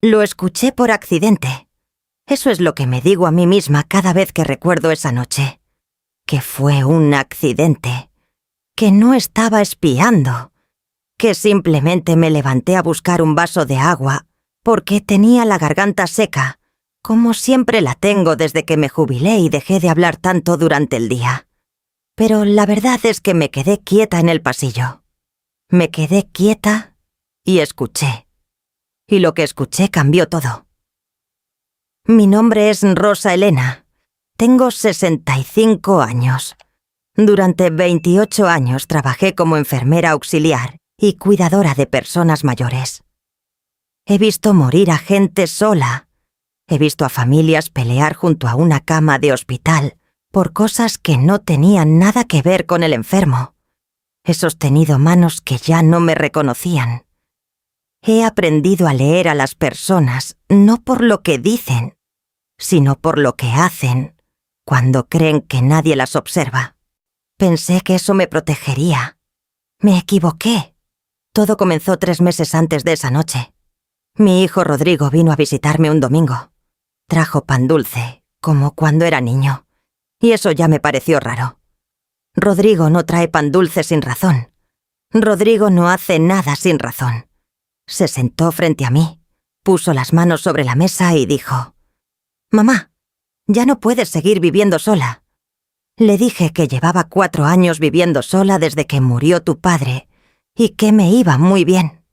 Lo escuché por accidente. Eso es lo que me digo a mí misma cada vez que recuerdo esa noche. Que fue un accidente. Que no estaba espiando. Que simplemente me levanté a buscar un vaso de agua porque tenía la garganta seca, como siempre la tengo desde que me jubilé y dejé de hablar tanto durante el día. Pero la verdad es que me quedé quieta en el pasillo. Me quedé quieta y escuché. Y lo que escuché cambió todo. Mi nombre es Rosa Elena. Tengo 65 años. Durante 28 años trabajé como enfermera auxiliar y cuidadora de personas mayores. He visto morir a gente sola. He visto a familias pelear junto a una cama de hospital por cosas que no tenían nada que ver con el enfermo. He sostenido manos que ya no me reconocían. He aprendido a leer a las personas no por lo que dicen, sino por lo que hacen cuando creen que nadie las observa. Pensé que eso me protegería. Me equivoqué. Todo comenzó 3 meses antes de esa noche. Mi hijo Rodrigo vino a visitarme un domingo. Trajo pan dulce, como cuando era niño, y eso ya me pareció raro. Rodrigo no trae pan dulce sin razón. Rodrigo no hace nada sin razón. Se sentó frente a mí, puso las manos sobre la mesa y dijo: «Mamá, ya no puedes seguir viviendo sola». Le dije que llevaba 4 años viviendo sola desde que murió tu padre y que me iba muy bien.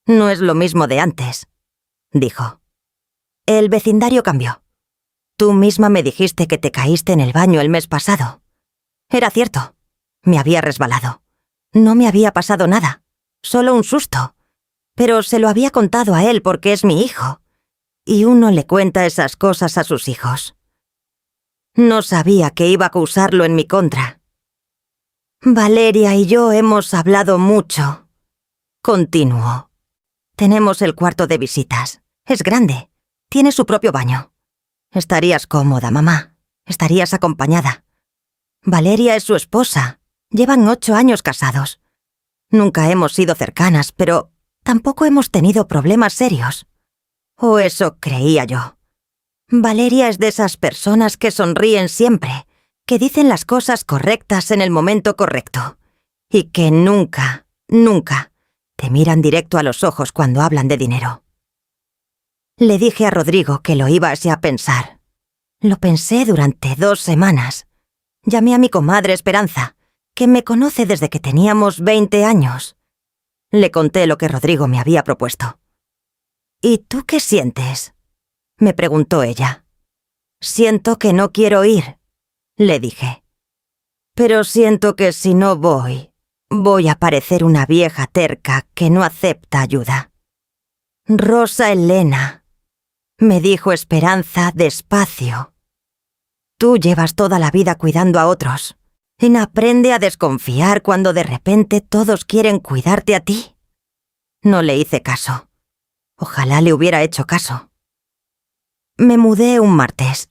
«No es lo mismo de antes», dijo. «El vecindario cambió. Tú misma me dijiste que te caíste en el baño el mes pasado. Era cierto. Me había resbalado. No me había pasado nada. Solo un susto. Pero se lo había contado a él porque es mi hijo. Y uno le cuenta esas cosas a sus hijos. No sabía que iba a usarlo en mi contra. Valeria y yo hemos hablado mucho», continuó. «Tenemos el cuarto de visitas. Es grande. Tiene su propio baño. Estarías cómoda, mamá. Estarías acompañada. Valeria es su esposa. Llevan 8 años casados. Nunca hemos sido cercanas, pero tampoco hemos tenido problemas serios. O eso creía yo. Valeria es de esas personas que sonríen siempre, que dicen las cosas correctas en el momento correcto, y que nunca, nunca te miran directo a los ojos cuando hablan de dinero». Le dije a Rodrigo que lo iba a pensar. Lo pensé durante 2 semanas. Llamé a mi comadre Esperanza, que me conoce desde que teníamos 20 años. Le conté lo que Rodrigo me había propuesto. «¿Y tú qué sientes?», me preguntó ella. «Siento que no quiero ir», le dije. «Pero siento que si no voy a parecer una vieja terca que no acepta ayuda». «Rosa Elena», me dijo Esperanza despacio. «Tú llevas toda la vida cuidando a otros. Aprende a desconfiar cuando de repente todos quieren cuidarte a ti». No le hice caso. Ojalá le hubiera hecho caso. Me mudé un martes.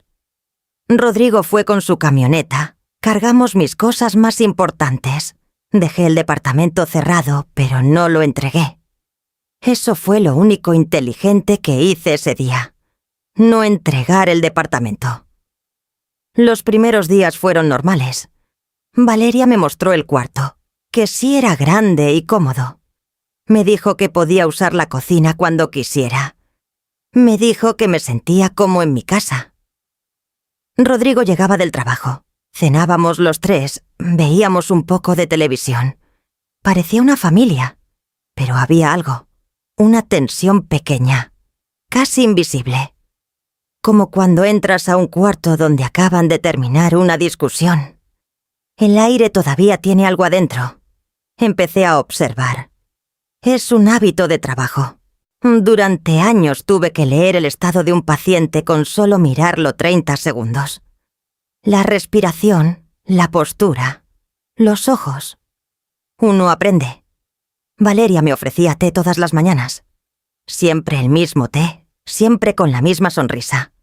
Rodrigo fue con su camioneta. Cargamos mis cosas más importantes. Dejé el departamento cerrado, pero no lo entregué. Eso fue lo único inteligente que hice ese día. No entregar el departamento. Los primeros días fueron normales. Valeria me mostró el cuarto, que sí era grande y cómodo. Me dijo que podía usar la cocina cuando quisiera. Me dijo que me sentía como en mi casa. Rodrigo llegaba del trabajo. Cenábamos los 3, veíamos un poco de televisión. Parecía una familia, pero había algo, una tensión pequeña, casi invisible. Como cuando entras a un cuarto donde acaban de terminar una discusión. El aire todavía tiene algo adentro. Empecé a observar. Es un hábito de trabajo. Durante años tuve que leer el estado de un paciente con solo mirarlo 30 segundos. La respiración, la postura, los ojos. Uno aprende. Valeria me ofrecía té todas las mañanas. Siempre el mismo té, siempre con la misma sonrisa.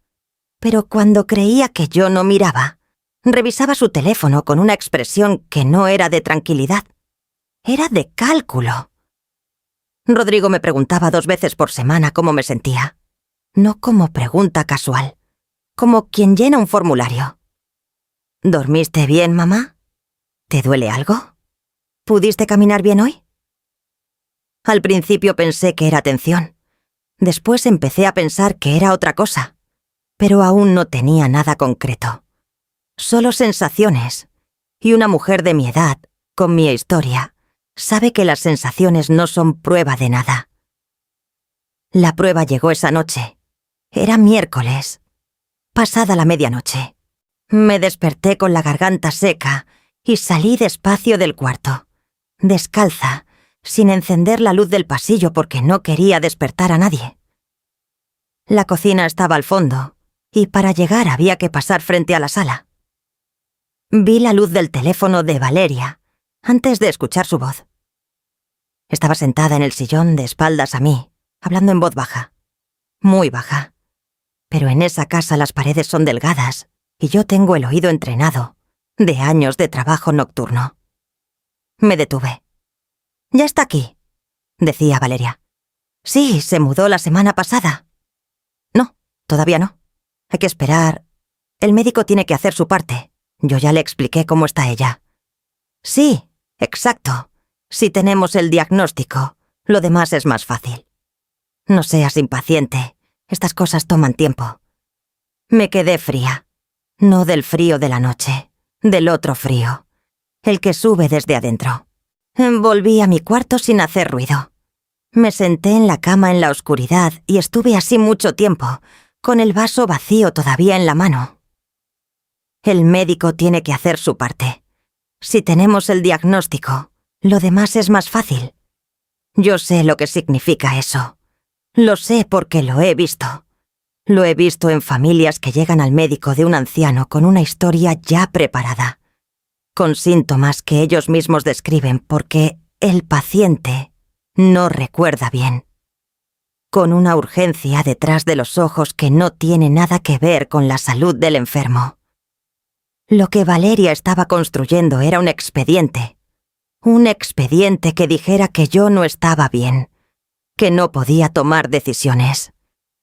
Pero cuando creía que yo no miraba, revisaba su teléfono con una expresión que no era de tranquilidad. Era de cálculo. Rodrigo me preguntaba 2 veces por semana cómo me sentía. No como pregunta casual, como quien llena un formulario. ¿Dormiste bien, mamá? ¿Te duele algo? ¿Pudiste caminar bien hoy? Al principio pensé que era tensión. Después empecé a pensar que era otra cosa, pero aún no tenía nada concreto. Solo sensaciones. Y una mujer de mi edad, con mi historia, sabe que las sensaciones no son prueba de nada. La prueba llegó esa noche. Era miércoles, pasada la medianoche. Me desperté con la garganta seca y salí despacio del cuarto, descalza, sin encender la luz del pasillo porque no quería despertar a nadie. La cocina estaba al fondo, y para llegar había que pasar frente a la sala. Vi la luz del teléfono de Valeria, antes de escuchar su voz. Estaba sentada en el sillón de espaldas a mí, hablando en voz baja, muy baja. Pero en esa casa las paredes son delgadas, y yo tengo el oído entrenado, de años de trabajo nocturno. Me detuve. «Ya está aquí», decía Valeria. «Sí, se mudó la semana pasada». «No, todavía no. Hay que esperar. El médico tiene que hacer su parte. Yo ya le expliqué cómo está ella». «Sí, exacto. Si tenemos el diagnóstico, lo demás es más fácil». «No seas impaciente. Estas cosas toman tiempo». Me quedé fría. No del frío de la noche, del otro frío, el que sube desde adentro. Volví a mi cuarto sin hacer ruido. Me senté en la cama en la oscuridad y estuve así mucho tiempo, con el vaso vacío todavía en la mano. El médico tiene que hacer su parte. Si tenemos el diagnóstico, lo demás es más fácil. Yo sé lo que significa eso. Lo sé porque lo he visto. Lo he visto en familias que llegan al médico de un anciano con una historia ya preparada, con síntomas que ellos mismos describen porque el paciente no recuerda bien, con una urgencia detrás de los ojos que no tiene nada que ver con la salud del enfermo. Lo que Valeria estaba construyendo era un expediente que dijera que yo no estaba bien, que no podía tomar decisiones,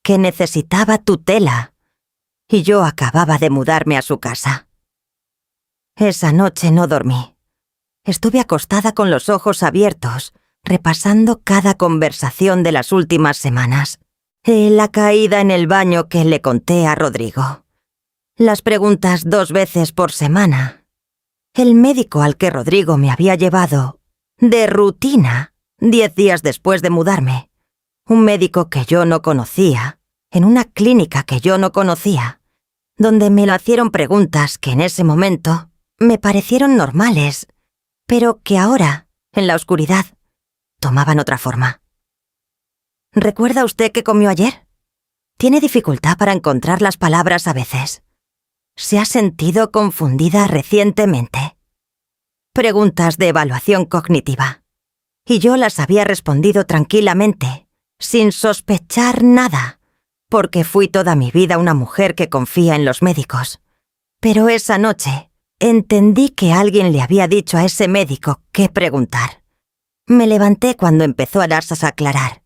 que necesitaba tutela, y yo acababa de mudarme a su casa. Esa noche no dormí. Estuve acostada con los ojos abiertos, repasando cada conversación de las últimas semanas. La caída en el baño que le conté a Rodrigo. Las preguntas 2 veces por semana. El médico al que Rodrigo me había llevado, de rutina, 10 días después de mudarme. Un médico que yo no conocía, en una clínica que yo no conocía, donde me hicieron preguntas que en ese momento me parecieron normales, pero que ahora, en la oscuridad, tomaban otra forma. ¿Recuerda usted qué comió ayer? Tiene dificultad para encontrar las palabras a veces. ¿Se ha sentido confundida recientemente? Preguntas de evaluación cognitiva. Y yo las había respondido tranquilamente, sin sospechar nada, porque fui toda mi vida una mujer que confía en los médicos. Pero esa noche entendí que alguien le había dicho a ese médico qué preguntar. Me levanté cuando empezó a darse a aclarar.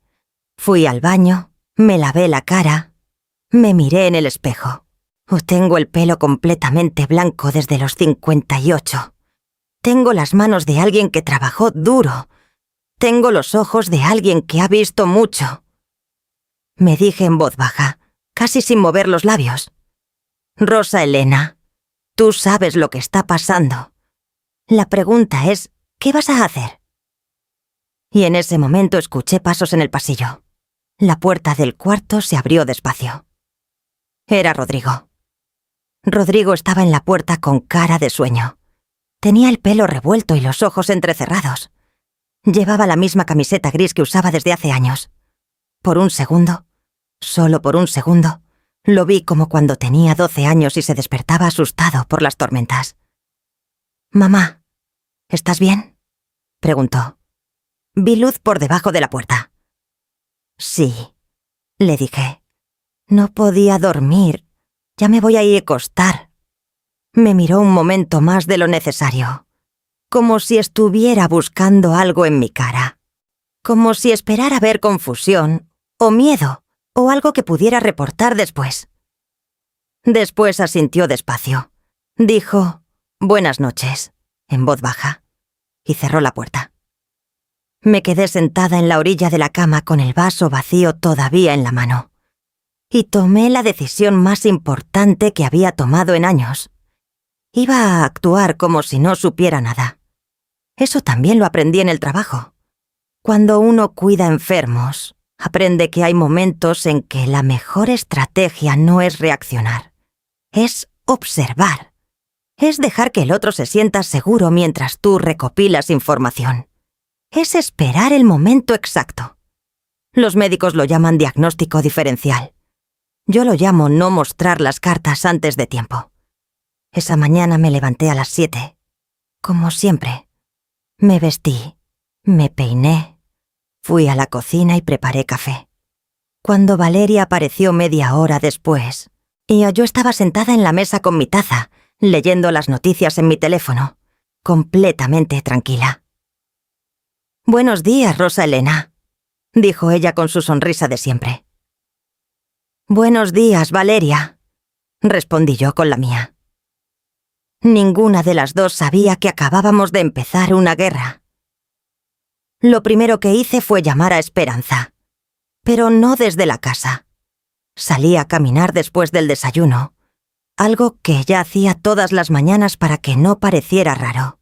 Fui al baño, me lavé la cara, me miré en el espejo. Tengo el pelo completamente blanco desde los 58. Tengo las manos de alguien que trabajó duro. Tengo los ojos de alguien que ha visto mucho. Me dije en voz baja, casi sin mover los labios. Rosa Elena, tú sabes lo que está pasando. La pregunta es, ¿qué vas a hacer? Y en ese momento escuché pasos en el pasillo. La puerta del cuarto se abrió despacio. Era Rodrigo. Rodrigo estaba en la puerta con cara de sueño. Tenía el pelo revuelto y los ojos entrecerrados. Llevaba la misma camiseta gris que usaba desde hace años. Por un segundo, solo por un segundo, lo vi como cuando tenía 12 años y se despertaba asustado por las tormentas. «Mamá, ¿estás bien?», preguntó. Vi luz por debajo de la puerta. «Sí», le dije. «No podía dormir. Ya me voy a ir a acostar». Me miró un momento más de lo necesario, como si estuviera buscando algo en mi cara. como si esperara ver confusión, o miedo, o algo que pudiera reportar después. Después asintió despacio. Dijo, «Buenas noches», en voz baja, y cerró la puerta. Me quedé sentada en la orilla de la cama con el vaso vacío todavía en la mano. Y tomé la decisión más importante que había tomado en años. Iba a actuar como si no supiera nada. Eso también lo aprendí en el trabajo. Cuando uno cuida enfermos, aprende que hay momentos en que la mejor estrategia no es reaccionar. Es observar. Es dejar que el otro se sienta seguro mientras tú recopilas información. Es esperar el momento exacto. Los médicos lo llaman diagnóstico diferencial. Yo lo llamo no mostrar las cartas antes de tiempo. Esa mañana me levanté a las 7. Como siempre. Me vestí, me peiné, fui a la cocina y preparé café. Cuando Valeria apareció media hora después, y yo estaba sentada en la mesa con mi taza, leyendo las noticias en mi teléfono, completamente tranquila. «Buenos días, Rosa Elena», dijo ella con su sonrisa de siempre. «Buenos días, Valeria», respondí yo con la mía. Ninguna de las dos sabía que acabábamos de empezar una guerra. Lo primero que hice fue llamar a Esperanza, pero no desde la casa. Salí a caminar después del desayuno, algo que ella hacía todas las mañanas para que no pareciera raro.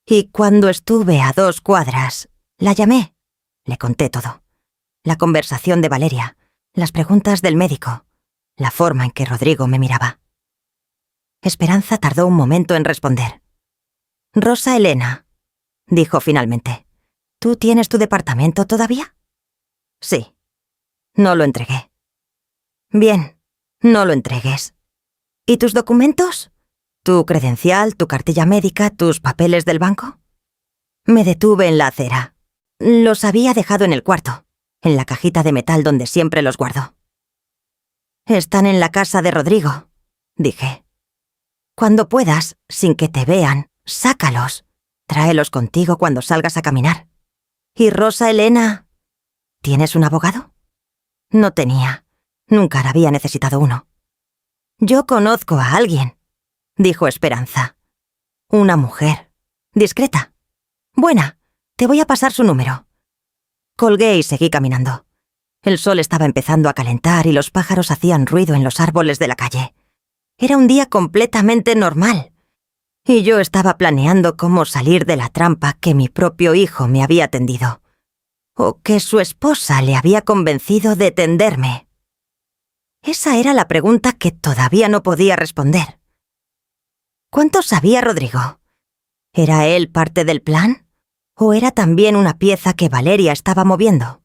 Y cuando estuve a 2 cuadras, la llamé. Le conté todo. La conversación de Valeria, las preguntas del médico, la forma en que Rodrigo me miraba. Esperanza tardó un momento en responder. «Rosa Elena», dijo finalmente, «¿tú tienes tu departamento todavía?» «Sí. No lo entregué». «Bien, no lo entregues. ¿Y tus documentos? ¿Tu credencial, tu cartilla médica, tus papeles del banco?» Me detuve en la acera. Los había dejado en el cuarto, en la cajita de metal donde siempre los guardo. «Están en la casa de Rodrigo», dije. «Cuando puedas, sin que te vean, sácalos. Tráelos contigo cuando salgas a caminar. ¿Y Rosa Elena? ¿Tienes un abogado?» No tenía. Nunca había necesitado uno. «Yo conozco a alguien», dijo Esperanza. «Una mujer. Discreta. Buena. Te voy a pasar su número». Colgué y seguí caminando. El sol estaba empezando a calentar y los pájaros hacían ruido en los árboles de la calle. Era un día completamente normal. Y yo estaba planeando cómo salir de la trampa que mi propio hijo me había tendido. O que su esposa le había convencido de tenderme. Esa era la pregunta que todavía no podía responder. ¿Cuánto sabía Rodrigo? ¿Era él parte del plan? ¿O era también una pieza que Valeria estaba moviendo?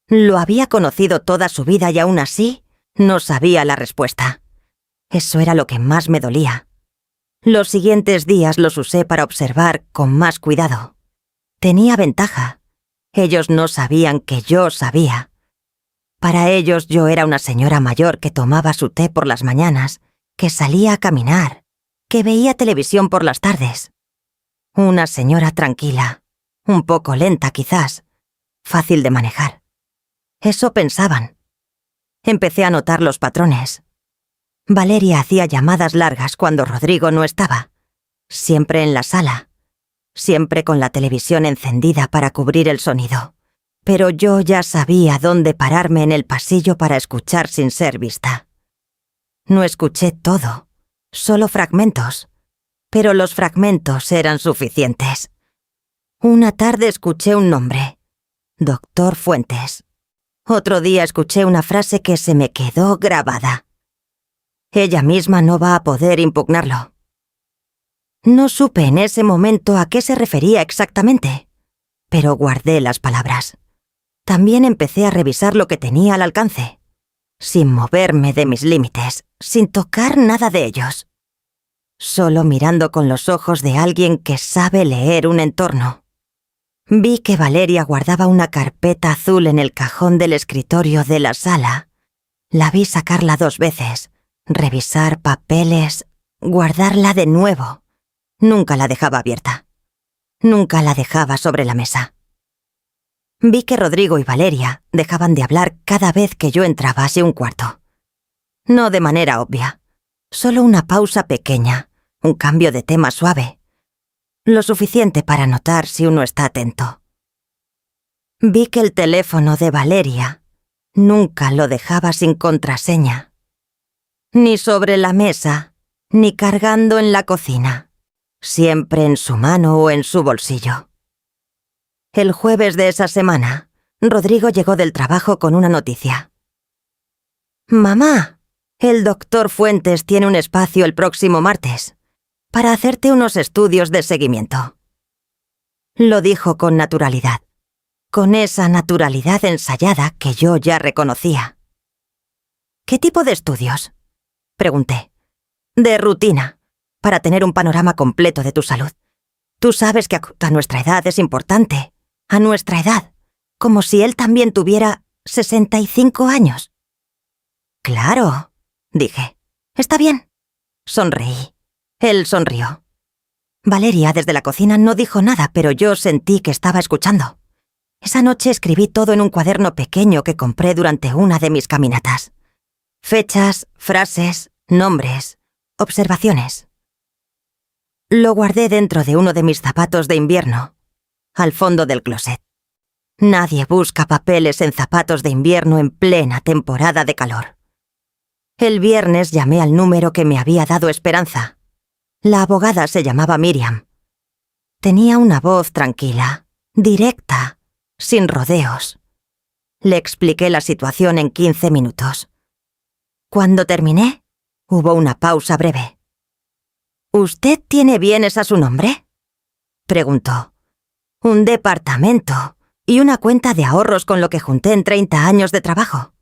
Lo había conocido toda su vida y aún así no sabía la respuesta. Eso era lo que más me dolía. Los siguientes días los usé para observar con más cuidado. Tenía ventaja. Ellos no sabían que yo sabía. Para ellos yo era una señora mayor que tomaba su té por las mañanas, que salía a caminar, que veía televisión por las tardes. Una señora tranquila, un poco lenta quizás, fácil de manejar. Eso pensaban. Empecé a notar los patrones. Valeria hacía llamadas largas cuando Rodrigo no estaba, siempre en la sala, siempre con la televisión encendida para cubrir el sonido. Pero yo ya sabía dónde pararme en el pasillo para escuchar sin ser vista. No escuché todo, solo fragmentos, pero los fragmentos eran suficientes. Una tarde escuché un nombre, Doctor Fuentes. Otro día escuché una frase que se me quedó grabada. Ella misma no va a poder impugnarlo. No supe en ese momento a qué se refería exactamente, pero guardé las palabras. También empecé a revisar lo que tenía al alcance, sin moverme de mis límites, sin tocar nada de ellos. Solo mirando con los ojos de alguien que sabe leer un entorno. Vi que Valeria guardaba una carpeta azul en el cajón del escritorio de la sala. La vi sacarla 2 veces, revisar papeles, guardarla de nuevo. Nunca la dejaba abierta. Nunca la dejaba sobre la mesa. Vi que Rodrigo y Valeria dejaban de hablar cada vez que yo entraba hace un cuarto. No de manera obvia, solo una pausa pequeña, un cambio de tema suave. Lo suficiente para notar si uno está atento. Vi que el teléfono de Valeria nunca lo dejaba sin contraseña. Ni sobre la mesa, ni cargando en la cocina. Siempre en su mano o en su bolsillo. El jueves de esa semana, Rodrigo llegó del trabajo con una noticia. «Mamá, el doctor Fuentes tiene un espacio el próximo martes para hacerte unos estudios de seguimiento». Lo dijo con naturalidad, con esa naturalidad ensayada que yo ya reconocía. «¿Qué tipo de estudios?», pregunté. «De rutina, para tener un panorama completo de tu salud. Tú sabes que a nuestra edad es importante. A nuestra edad, como si él también tuviera 65 años. «Claro», dije. «Está bien». Sonreí. Él sonrió. Valeria, desde la cocina, no dijo nada, pero yo sentí que estaba escuchando. Esa noche escribí todo en un cuaderno pequeño que compré durante una de mis caminatas. Fechas, frases, nombres, observaciones. Lo guardé dentro de uno de mis zapatos de invierno, al fondo del closet. Nadie busca papeles en zapatos de invierno en plena temporada de calor. El viernes llamé al número que me había dado Esperanza. La abogada se llamaba Miriam. Tenía una voz tranquila, directa, sin rodeos. Le expliqué la situación en 15 minutos. Cuando terminé, hubo una pausa breve. «¿Usted tiene bienes a su nombre?», preguntó. «Un departamento y una cuenta de ahorros con lo que junté en 30 años de trabajo.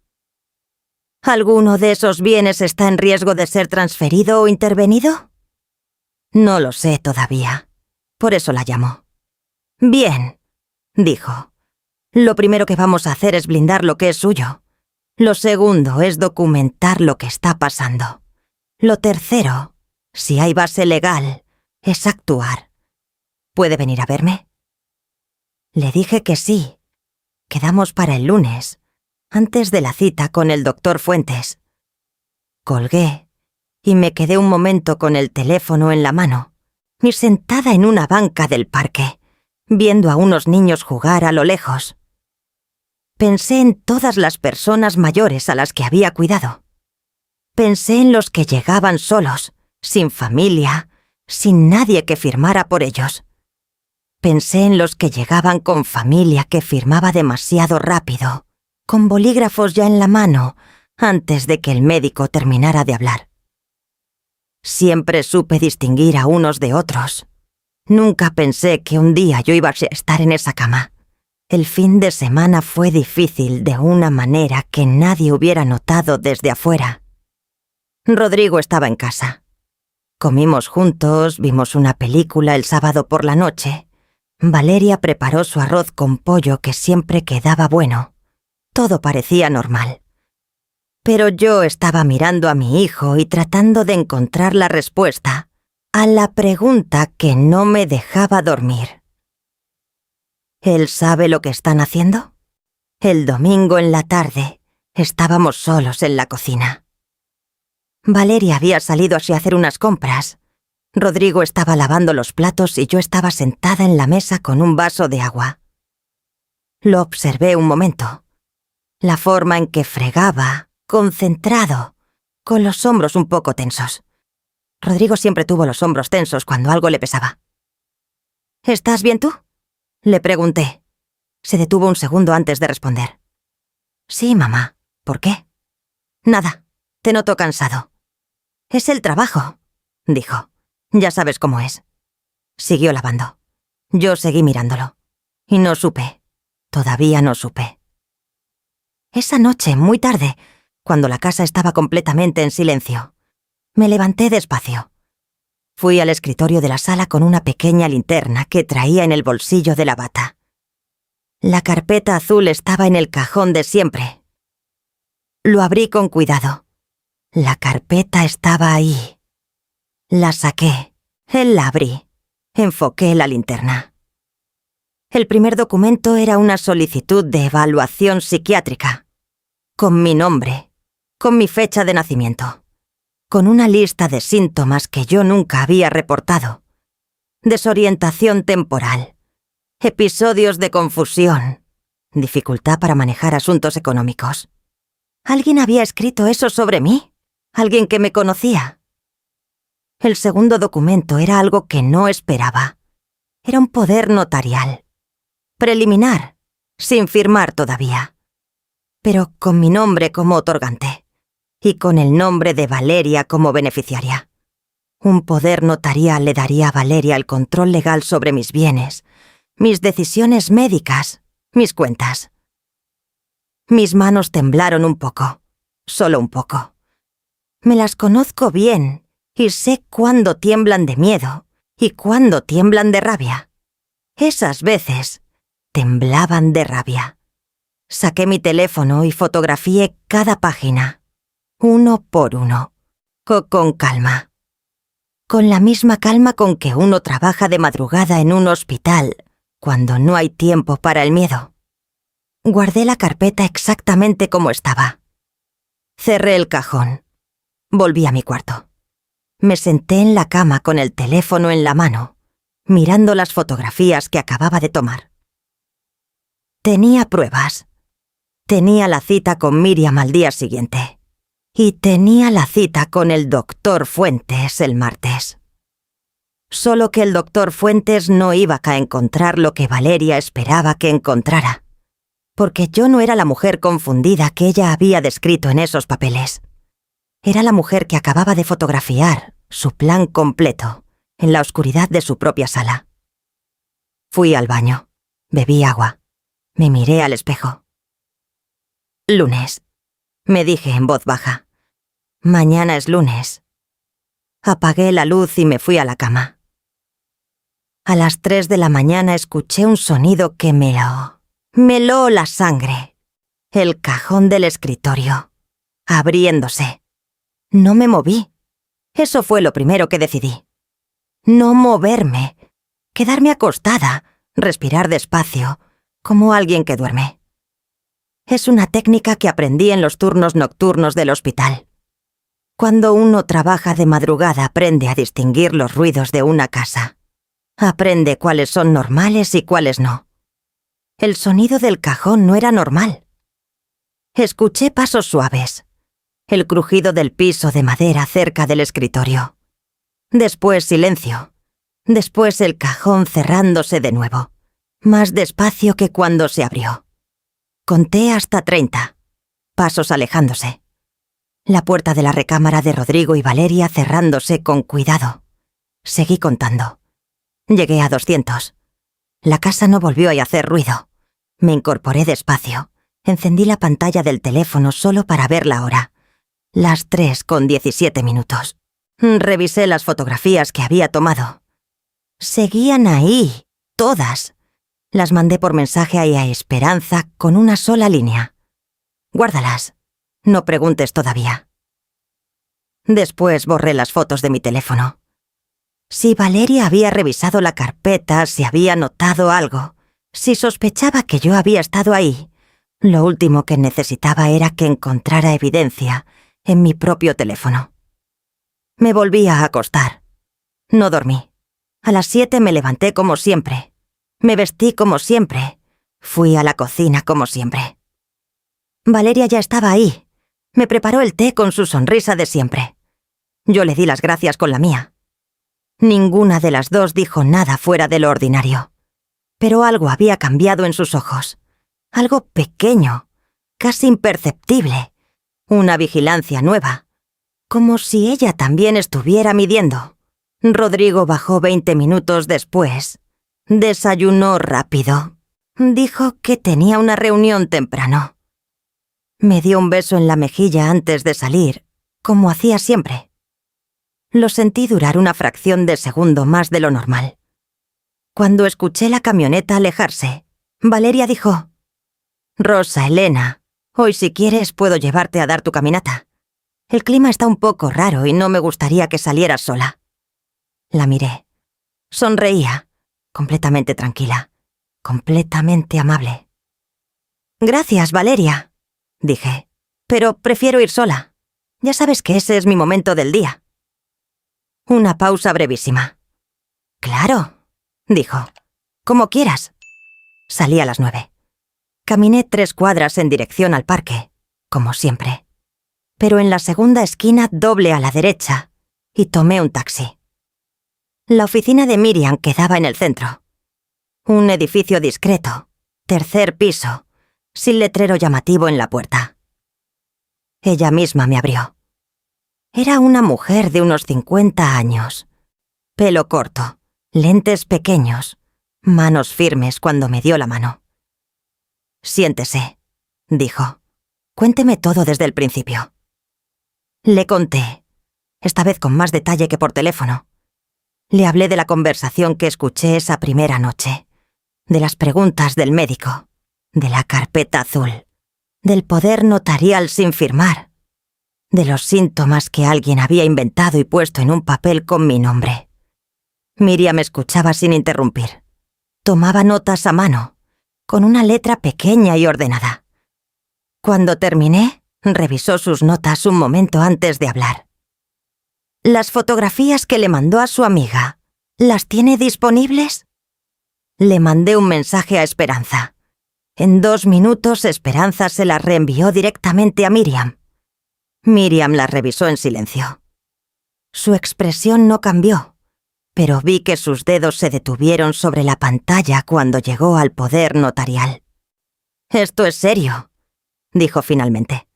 ¿Alguno de esos bienes está en riesgo de ser transferido o intervenido?». «No lo sé todavía. Por eso la llamó». «Bien», dijo. «Lo primero que vamos a hacer es blindar lo que es suyo. Lo segundo es documentar lo que está pasando. Lo tercero, si hay base legal, es actuar. ¿Puede venir a verme?». Le dije que sí. Quedamos para el lunes, antes de la cita con el doctor Fuentes. Colgué y me quedé un momento con el teléfono en la mano y sentada en una banca del parque, viendo a unos niños jugar a lo lejos. Pensé en todas las personas mayores a las que había cuidado. Pensé en los que llegaban solos, sin familia, sin nadie que firmara por ellos. Pensé en los que llegaban con familia que firmaba demasiado rápido, con bolígrafos ya en la mano, antes de que el médico terminara de hablar. Siempre supe distinguir a unos de otros. Nunca pensé que un día yo iba a estar en esa cama. El fin de semana fue difícil de una manera que nadie hubiera notado desde afuera. Rodrigo estaba en casa. Comimos juntos, vimos una película el sábado por la noche. Valeria preparó su arroz con pollo que siempre quedaba bueno. Todo parecía normal. Pero yo estaba mirando a mi hijo y tratando de encontrar la respuesta a la pregunta que no me dejaba dormir. ¿Él sabe lo que están haciendo? El domingo en la tarde estábamos solos en la cocina. Valeria había salido así a hacer unas compras. Rodrigo estaba lavando los platos y yo estaba sentada en la mesa con un vaso de agua. Lo observé un momento. La forma en que fregaba, concentrado, con los hombros un poco tensos. Rodrigo siempre tuvo los hombros tensos cuando algo le pesaba. «¿Estás bien tú?», le pregunté. Se detuvo un segundo antes de responder. «Sí, mamá. ¿Por qué?». «Nada. Te noto cansado». «Es el trabajo», dijo. «Ya sabes cómo es». Siguió lavando. Yo seguí mirándolo. Y no supe. Todavía no supe. Esa noche, muy tarde, cuando la casa estaba completamente en silencio, me levanté despacio. Fui al escritorio de la sala con una pequeña linterna que traía en el bolsillo de la bata. La carpeta azul estaba en el cajón de siempre. Lo abrí con cuidado. La carpeta estaba ahí. La saqué, la abrí, enfoqué la linterna. El primer documento era una solicitud de evaluación psiquiátrica, con mi nombre, con mi fecha de nacimiento, con una lista de síntomas que yo nunca había reportado. Desorientación temporal, episodios de confusión, dificultad para manejar asuntos económicos. ¿Alguien había escrito eso sobre mí? ¿Alguien que me conocía? El segundo documento era algo que no esperaba. Era un poder notarial. Preliminar, sin firmar todavía. Pero con mi nombre como otorgante. Y con el nombre de Valeria como beneficiaria. Un poder notarial le daría a Valeria el control legal sobre mis bienes, mis decisiones médicas, mis cuentas. Mis manos temblaron un poco, solo un poco. Me las conozco bien y sé cuándo tiemblan de miedo y cuándo tiemblan de rabia. Esas veces temblaban de rabia. Saqué mi teléfono y fotografié cada página, uno por uno, con calma. Con la misma calma con que uno trabaja de madrugada en un hospital, cuando no hay tiempo para el miedo. Guardé la carpeta exactamente como estaba. Cerré el cajón. Volví a mi cuarto. Me senté en la cama con el teléfono en la mano, mirando las fotografías que acababa de tomar. Tenía pruebas. Tenía la cita con Miriam al día siguiente. Y tenía la cita con el doctor Fuentes el martes. Solo que el doctor Fuentes no iba a encontrar lo que Valeria esperaba que encontrara, porque yo no era la mujer confundida que ella había descrito en esos papeles. Era la mujer que acababa de fotografiar su plan completo en la oscuridad de su propia sala. Fui al baño, bebí agua, me miré al espejo. Lunes, me dije en voz baja. Mañana es lunes. Apagué la luz y me fui a la cama. A las 3 de la mañana escuché un sonido que me heló la sangre. El cajón del escritorio, abriéndose. No me moví. Eso fue lo primero que decidí. No moverme, quedarme acostada, respirar despacio, como alguien que duerme. Es una técnica que aprendí en los turnos nocturnos del hospital. Cuando uno trabaja de madrugada aprende a distinguir los ruidos de una casa. Aprende cuáles son normales y cuáles no. El sonido del cajón no era normal. Escuché pasos suaves, el crujido del piso de madera cerca del escritorio. Después silencio. Después el cajón cerrándose de nuevo, más despacio que cuando se abrió. Conté hasta 30, pasos alejándose. La puerta de la recámara de Rodrigo y Valeria cerrándose con cuidado. Seguí contando. Llegué a 200. La casa no volvió a hacer ruido. Me incorporé despacio. Encendí la pantalla del teléfono solo para ver la hora. Las 3:17. Revisé las fotografías que había tomado. Seguían ahí, todas. Las mandé por mensaje a Esperanza con una sola línea. Guárdalas. No preguntes todavía. Después borré las fotos de mi teléfono. Si Valeria había revisado la carpeta, si había notado algo, si sospechaba que yo había estado ahí, lo último que necesitaba era que encontrara evidencia en mi propio teléfono. Me volví a acostar. No dormí. A las 7 me levanté como siempre. Me vestí como siempre. Fui a la cocina como siempre. Valeria ya estaba ahí. Me preparó el té con su sonrisa de siempre. Yo le di las gracias con la mía. Ninguna de las dos dijo nada fuera de lo ordinario. Pero algo había cambiado en sus ojos. Algo pequeño, casi imperceptible. Una vigilancia nueva. Como si ella también estuviera midiendo. Rodrigo bajó 20 minutos después. Desayunó rápido. Dijo que tenía una reunión temprano. Me dio un beso en la mejilla antes de salir, como hacía siempre. Lo sentí durar una fracción de segundo más de lo normal. Cuando escuché la camioneta alejarse, Valeria dijo: «Rosa Elena, hoy si quieres puedo llevarte a dar tu caminata. El clima está un poco raro y no me gustaría que salieras sola». La miré. Sonreía, completamente tranquila. completamente amable. «Gracias, Valeria», dije, «pero prefiero ir sola. Ya sabes que ese es mi momento del día». Una pausa brevísima. «Claro», dijo, «como quieras». Salí a las 9. Caminé 3 cuadras en dirección al parque, como siempre. Pero en la segunda esquina doble a la derecha y tomé un taxi. La oficina de Miriam quedaba en el centro. Un edificio discreto, 3er piso, sin letrero llamativo en la puerta. Ella misma me abrió. Era una mujer de unos 50 años. Pelo corto, lentes pequeños, manos firmes cuando me dio la mano. «Siéntese», dijo. «Cuénteme todo desde el principio». Le conté, esta vez con más detalle que por teléfono. Le hablé de la conversación que escuché esa primera noche, de las preguntas del médico, de la carpeta azul, del poder notarial sin firmar, de los síntomas que alguien había inventado y puesto en un papel con mi nombre. Miriam escuchaba sin interrumpir. Tomaba notas a mano, con una letra pequeña y ordenada. Cuando terminé, revisó sus notas un momento antes de hablar. «¿Las fotografías que le mandó a su amiga, las tiene disponibles?» Le mandé un mensaje a Esperanza. En 2 minutos, Esperanza se las reenvió directamente a Miriam. Miriam las revisó en silencio. Su expresión no cambió, pero vi que sus dedos se detuvieron sobre la pantalla cuando llegó al poder notarial. «Esto es serio», dijo finalmente.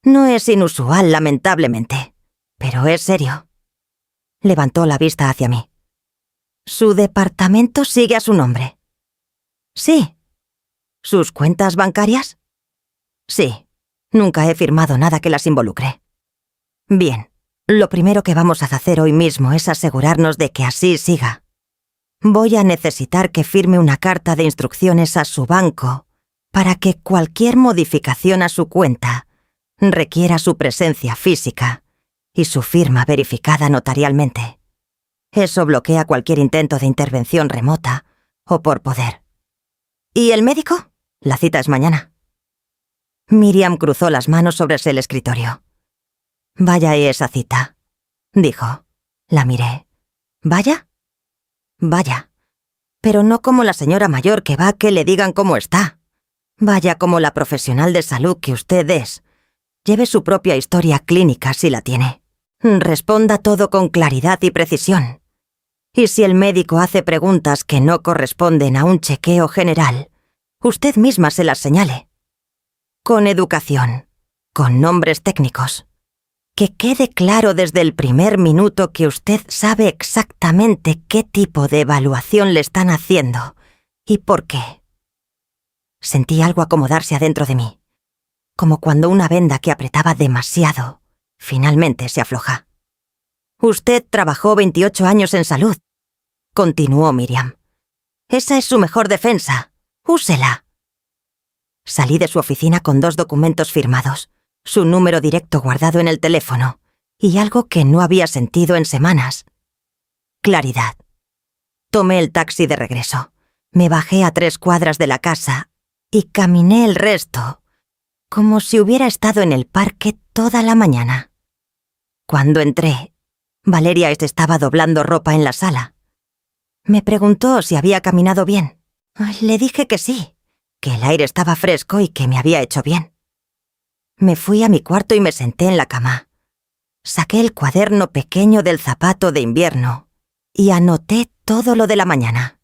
«No es inusual, lamentablemente, pero es serio». Levantó la vista hacia mí. «¿Su departamento sigue a su nombre?» «Sí». «¿Sus cuentas bancarias?» «Sí. Nunca he firmado nada que las involucre». «Bien. Lo primero que vamos a hacer hoy mismo es asegurarnos de que así siga. Voy a necesitar que firme una carta de instrucciones a su banco para que cualquier modificación a su cuenta requiera su presencia física y su firma verificada notarialmente. Eso bloquea cualquier intento de intervención remota o por poder». «¿Y el médico? La cita es mañana». Miriam cruzó las manos sobre el escritorio. «Vaya esa cita», dijo. La miré. «¿Vaya?» «Vaya. Pero no como la señora mayor que va a que le digan cómo está. Vaya como la profesional de salud que usted es. Lleve su propia historia clínica si la tiene. Responda todo con claridad y precisión. Y si el médico hace preguntas que no corresponden a un chequeo general, usted misma se las señale. Con educación, con nombres técnicos. Que quede claro desde el primer minuto que usted sabe exactamente qué tipo de evaluación le están haciendo y por qué». Sentí algo acomodarse adentro de mí, como cuando una venda que apretaba demasiado finalmente se afloja. «Usted trabajó 28 años en salud», continuó Miriam. «Esa es su mejor defensa. Úsela». Salí de su oficina con 2 documentos firmados, su número directo guardado en el teléfono y algo que no había sentido en semanas: claridad. Tomé el taxi de regreso, me bajé a 3 cuadras de la casa y caminé el resto, como si hubiera estado en el parque toda la mañana. Cuando entré, Valeria estaba doblando ropa en la sala. Me preguntó si había caminado bien. Le dije que sí, que el aire estaba fresco y que me había hecho bien. Me fui a mi cuarto y me senté en la cama. Saqué el cuaderno pequeño del zapato de invierno y anoté todo lo de la mañana.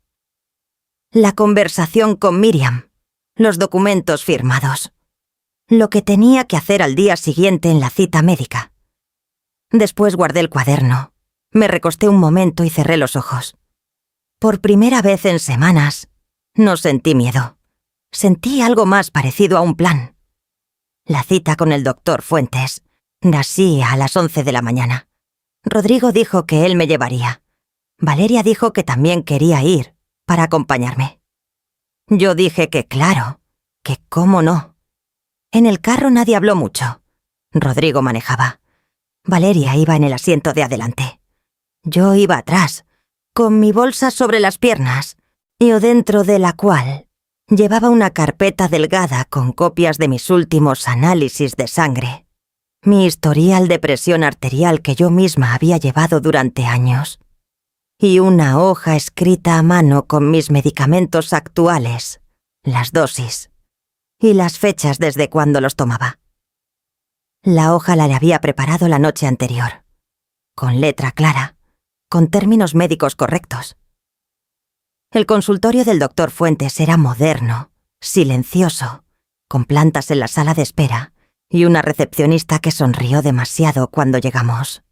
La conversación con Miriam, los documentos firmados, lo que tenía que hacer al día siguiente en la cita médica. Después guardé el cuaderno, me recosté un momento y cerré los ojos. Por primera vez en semanas, no sentí miedo. Sentí algo más parecido a un plan. La cita con el doctor Fuentes nacía a las 11 de la mañana. Rodrigo dijo que él me llevaría. Valeria dijo que también quería ir para acompañarme. Yo dije que claro, que cómo no. En el carro nadie habló mucho. Rodrigo manejaba. Valeria iba en el asiento de adelante. Yo iba atrás, con mi bolsa sobre las piernas, y o dentro de la cual llevaba una carpeta delgada con copias de mis últimos análisis de sangre, mi historial de presión arterial que yo misma había llevado durante años, y una hoja escrita a mano con mis medicamentos actuales, las dosis y las fechas desde cuando los tomaba. La hoja la había preparado la noche anterior, con letra clara, con términos médicos correctos. El consultorio del doctor Fuentes era moderno, silencioso, con plantas en la sala de espera y una recepcionista que sonrió demasiado cuando llegamos.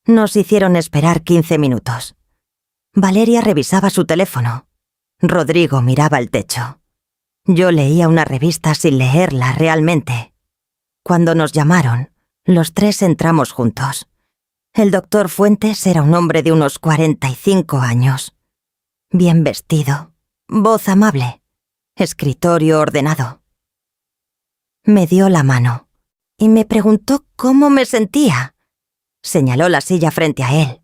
Nos hicieron esperar 15 minutos. Valeria revisaba su teléfono. Rodrigo miraba el techo. Yo leía una revista sin leerla realmente. Cuando nos llamaron, los tres entramos juntos. El doctor Fuentes era un hombre de unos 45 años. Bien vestido, voz amable, escritorio ordenado. Me dio la mano y me preguntó cómo me sentía. Señaló la silla frente a él.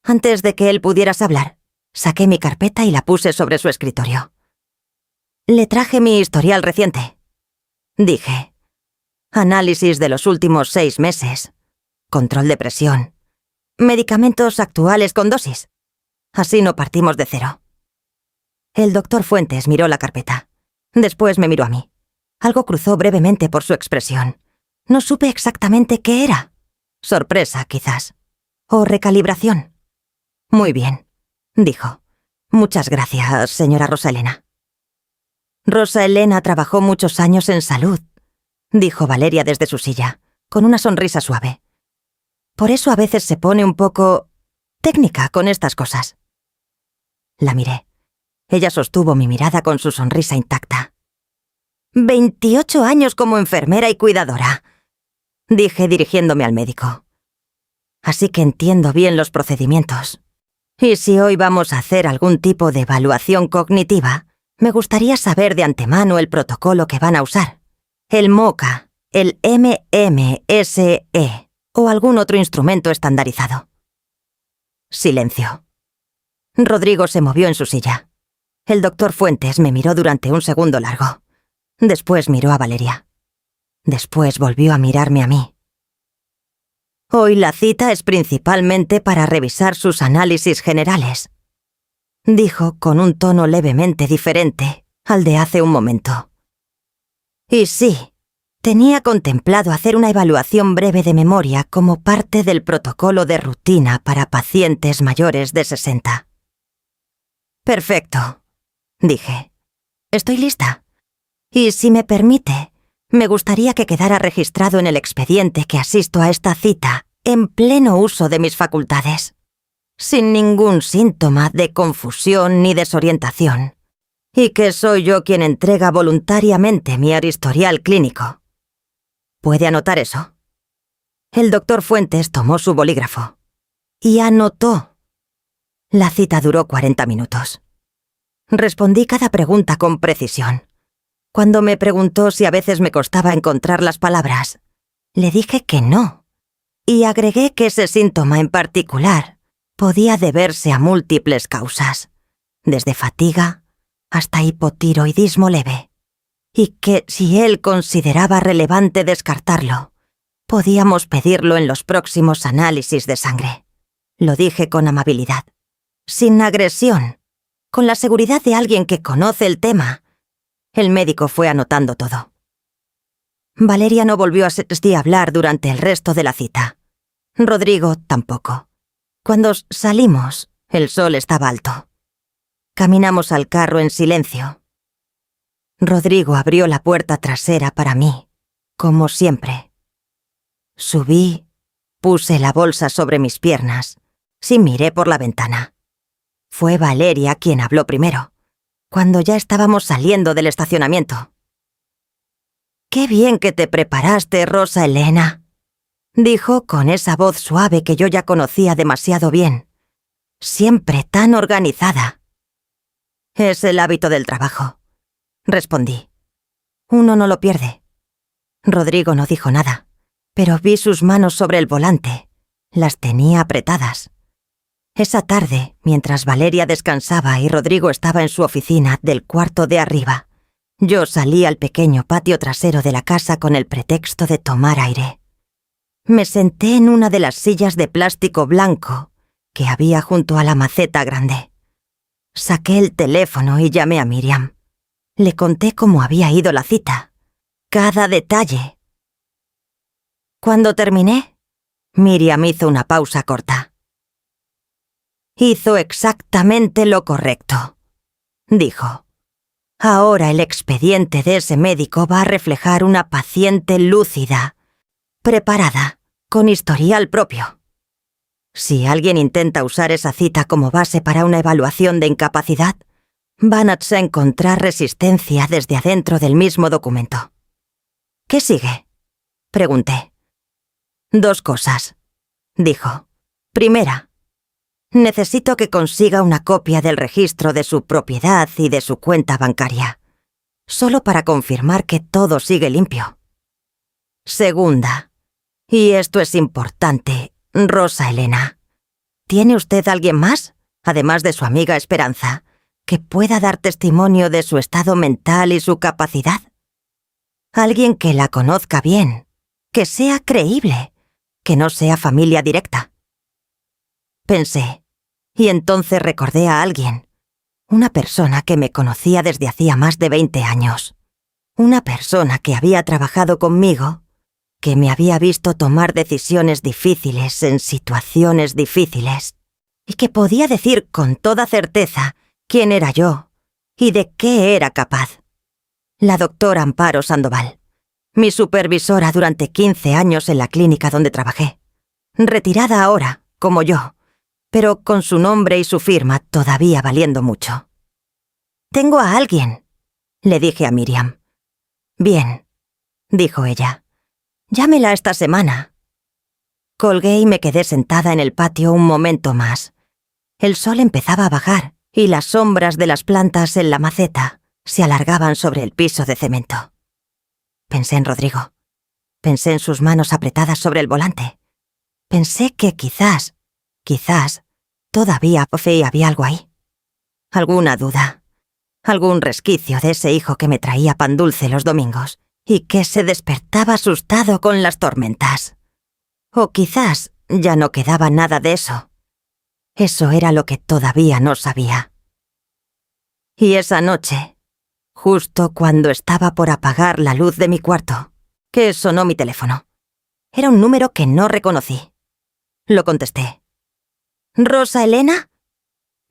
Antes de que él pudiera hablar, saqué mi carpeta y la puse sobre su escritorio. Le traje mi historial reciente. Dije, análisis de los últimos 6 meses, control de presión, medicamentos actuales con dosis. Así no partimos de cero. El doctor Fuentes miró la carpeta. Después me miró a mí. Algo cruzó brevemente por su expresión. No supe exactamente qué era. Sorpresa, quizás. O recalibración. Muy bien, dijo. Muchas gracias, señora Rosa Elena. Rosa Elena trabajó muchos años en salud, dijo Valeria desde su silla, con una sonrisa suave. Por eso a veces se pone un poco técnica con estas cosas. La miré. Ella sostuvo mi mirada con su sonrisa intacta. 28 años como enfermera y cuidadora, dije dirigiéndome al médico. Así que entiendo bien los procedimientos. Y si hoy vamos a hacer algún tipo de evaluación cognitiva, me gustaría saber de antemano el protocolo que van a usar. El MoCA, el MMSE o algún otro instrumento estandarizado. Silencio. Rodrigo se movió en su silla. El doctor Fuentes me miró durante un segundo largo. Después miró a Valeria. Después volvió a mirarme a mí. Hoy la cita es principalmente para revisar sus análisis generales, dijo con un tono levemente diferente al de hace un momento. Y sí, tenía contemplado hacer una evaluación breve de memoria como parte del protocolo de rutina para pacientes mayores de 60. Perfecto, dije. Estoy lista. Y si me permite, me gustaría que quedara registrado en el expediente que asisto a esta cita en pleno uso de mis facultades, sin ningún síntoma de confusión ni desorientación, y que soy yo quien entrega voluntariamente mi historial clínico. ¿Puede anotar eso? El doctor Fuentes tomó su bolígrafo y anotó. La cita duró 40 minutos. Respondí cada pregunta con precisión. Cuando me preguntó si a veces me costaba encontrar las palabras, le dije que no, y agregué que ese síntoma en particular podía deberse a múltiples causas, desde fatiga hasta hipotiroidismo leve, y que si él consideraba relevante descartarlo, podíamos pedirlo en los próximos análisis de sangre. Lo dije con amabilidad, sin agresión, con la seguridad de alguien que conoce el tema. El médico fue anotando todo. Valeria no volvió a hablar durante el resto de la cita. Rodrigo tampoco. Cuando salimos, el sol estaba alto. Caminamos al carro en silencio. Rodrigo abrió la puerta trasera para mí, como siempre. Subí, puse la bolsa sobre mis piernas y miré por la ventana. Fue Valeria quien habló primero, cuando ya estábamos saliendo del estacionamiento. «Qué bien que te preparaste, Rosa Elena», dijo con esa voz suave que yo ya conocía demasiado bien. «Siempre tan organizada». «Es el hábito del trabajo», respondí. «Uno no lo pierde». Rodrigo no dijo nada, pero vi sus manos sobre el volante. Las tenía apretadas. Esa tarde, mientras Valeria descansaba y Rodrigo estaba en su oficina del cuarto de arriba, yo salí al pequeño patio trasero de la casa con el pretexto de tomar aire. Me senté en una de las sillas de plástico blanco que había junto a la maceta grande. Saqué el teléfono y llamé a Miriam. Le conté cómo había ido la cita. Cada detalle. Cuando terminé, Miriam hizo una pausa corta. Hizo exactamente lo correcto, dijo. Ahora el expediente de ese médico va a reflejar una paciente lúcida, preparada, con historial propio. Si alguien intenta usar esa cita como base para una evaluación de incapacidad, van a encontrar resistencia desde adentro del mismo documento. ¿Qué sigue?, pregunté. 2 cosas, dijo. Primera, necesito que consiga una copia del registro de su propiedad y de su cuenta bancaria, solo para confirmar que todo sigue limpio. Segunda, y esto es importante, Rosa Elena, ¿tiene usted alguien más, además de su amiga Esperanza, que pueda dar testimonio de su estado mental y su capacidad? Alguien que la conozca bien, que sea creíble, que no sea familia directa. Pensé, y entonces recordé a alguien, una persona que me conocía desde hacía más de 20 años, una persona que había trabajado conmigo, que me había visto tomar decisiones difíciles en situaciones difíciles, y que podía decir con toda certeza quién era yo y de qué era capaz. La doctora Amparo Sandoval, mi supervisora durante 15 años en la clínica donde trabajé, retirada ahora, como yo, pero con su nombre y su firma todavía valiendo mucho. «Tengo a alguien», le dije a Miriam. «Bien», dijo ella. «Llámela esta semana». Colgué y me quedé sentada en el patio un momento más. El sol empezaba a bajar y las sombras de las plantas en la maceta se alargaban sobre el piso de cemento. Pensé en Rodrigo. Pensé en sus manos apretadas sobre el volante. Pensé que quizás, todavía había algo ahí. Alguna duda. Algún resquicio de ese hijo que me traía pan dulce los domingos y que se despertaba asustado con las tormentas. O quizás ya no quedaba nada de eso. Eso era lo que todavía no sabía. Y esa noche, justo cuando estaba por apagar la luz de mi cuarto, que sonó mi teléfono. Era un número que no reconocí. Lo contesté. «¿Rosa Elena?»,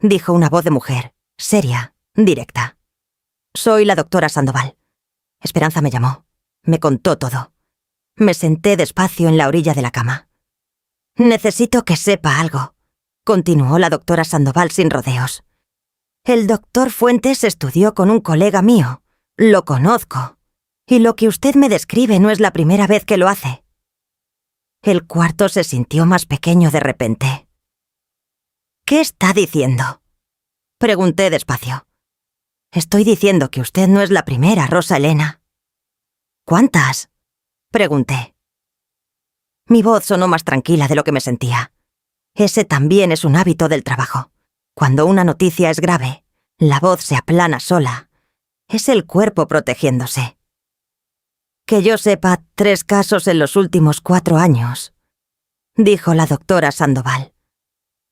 dijo una voz de mujer, seria, directa. «Soy la doctora Sandoval». Esperanza me llamó. Me contó todo. Me senté despacio en la orilla de la cama. «Necesito que sepa algo», continuó la doctora Sandoval sin rodeos. «El doctor Fuentes estudió con un colega mío. Lo conozco. Y lo que usted me describe no es la primera vez que lo hace». El cuarto se sintió más pequeño de repente. «¿Qué está diciendo?», pregunté despacio. «Estoy diciendo que usted no es la primera, Rosa Elena». «¿Cuántas?», pregunté. Mi voz sonó más tranquila de lo que me sentía. Ese también es un hábito del trabajo. Cuando una noticia es grave, la voz se aplana sola. Es el cuerpo protegiéndose. «Que yo sepa, 3 casos en los últimos 4 años», dijo la doctora Sandoval.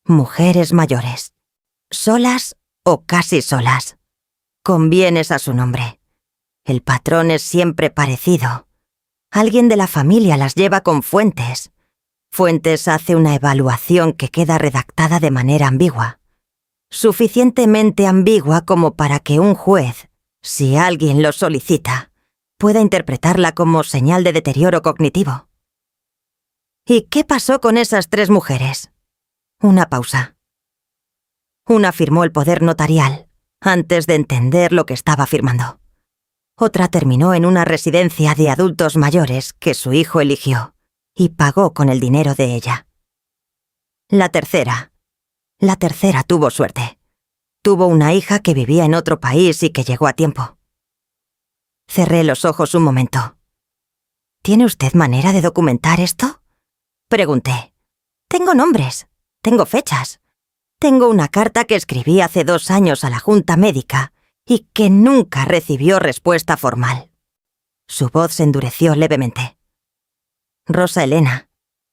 «Mujeres mayores, solas o casi solas, con bienes a su nombre. El patrón es siempre parecido. Alguien de la familia las lleva con Fuentes. Fuentes hace una evaluación que queda redactada de manera ambigua. Suficientemente ambigua como para que un juez, si alguien lo solicita, pueda interpretarla como señal de deterioro cognitivo». «¿Y qué pasó con esas 3 mujeres?» Una pausa. Una firmó el poder notarial antes de entender lo que estaba firmando. Otra terminó en una residencia de adultos mayores que su hijo eligió y pagó con el dinero de ella. La tercera tuvo suerte. Tuvo una hija que vivía en otro país y que llegó a tiempo. Cerré los ojos un momento. «¿Tiene usted manera de documentar esto?», pregunté. «Tengo nombres, tengo fechas. Tengo una carta que escribí hace 2 años a la Junta Médica y que nunca recibió respuesta formal. Su voz se endureció levemente. Rosa Elena,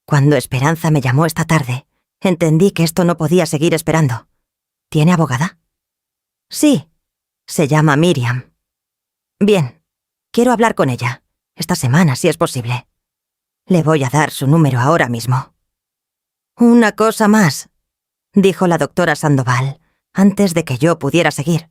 cuando Esperanza me llamó esta tarde, entendí que esto no podía seguir esperando. ¿Tiene abogada? Sí, se llama Miriam. Bien, quiero hablar con ella, esta semana si es posible. Le voy a dar su número ahora mismo. Una cosa más, dijo la doctora Sandoval, antes de que yo pudiera seguir.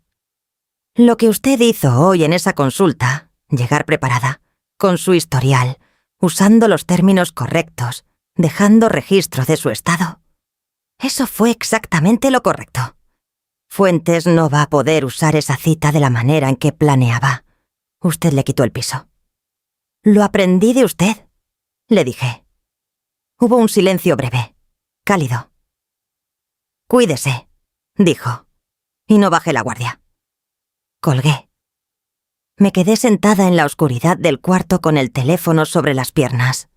Lo que usted hizo hoy en esa consulta, llegar preparada, con su historial, usando los términos correctos, dejando registro de su estado. Eso fue exactamente lo correcto. Fuentes no va a poder usar esa cita de la manera en que planeaba. Usted le quitó el piso. Lo aprendí de usted, le dije. Hubo un silencio breve, cálido. Cuídese, dijo, y no bajé la guardia. Colgué. Me quedé sentada en la oscuridad del cuarto con el teléfono sobre las piernas.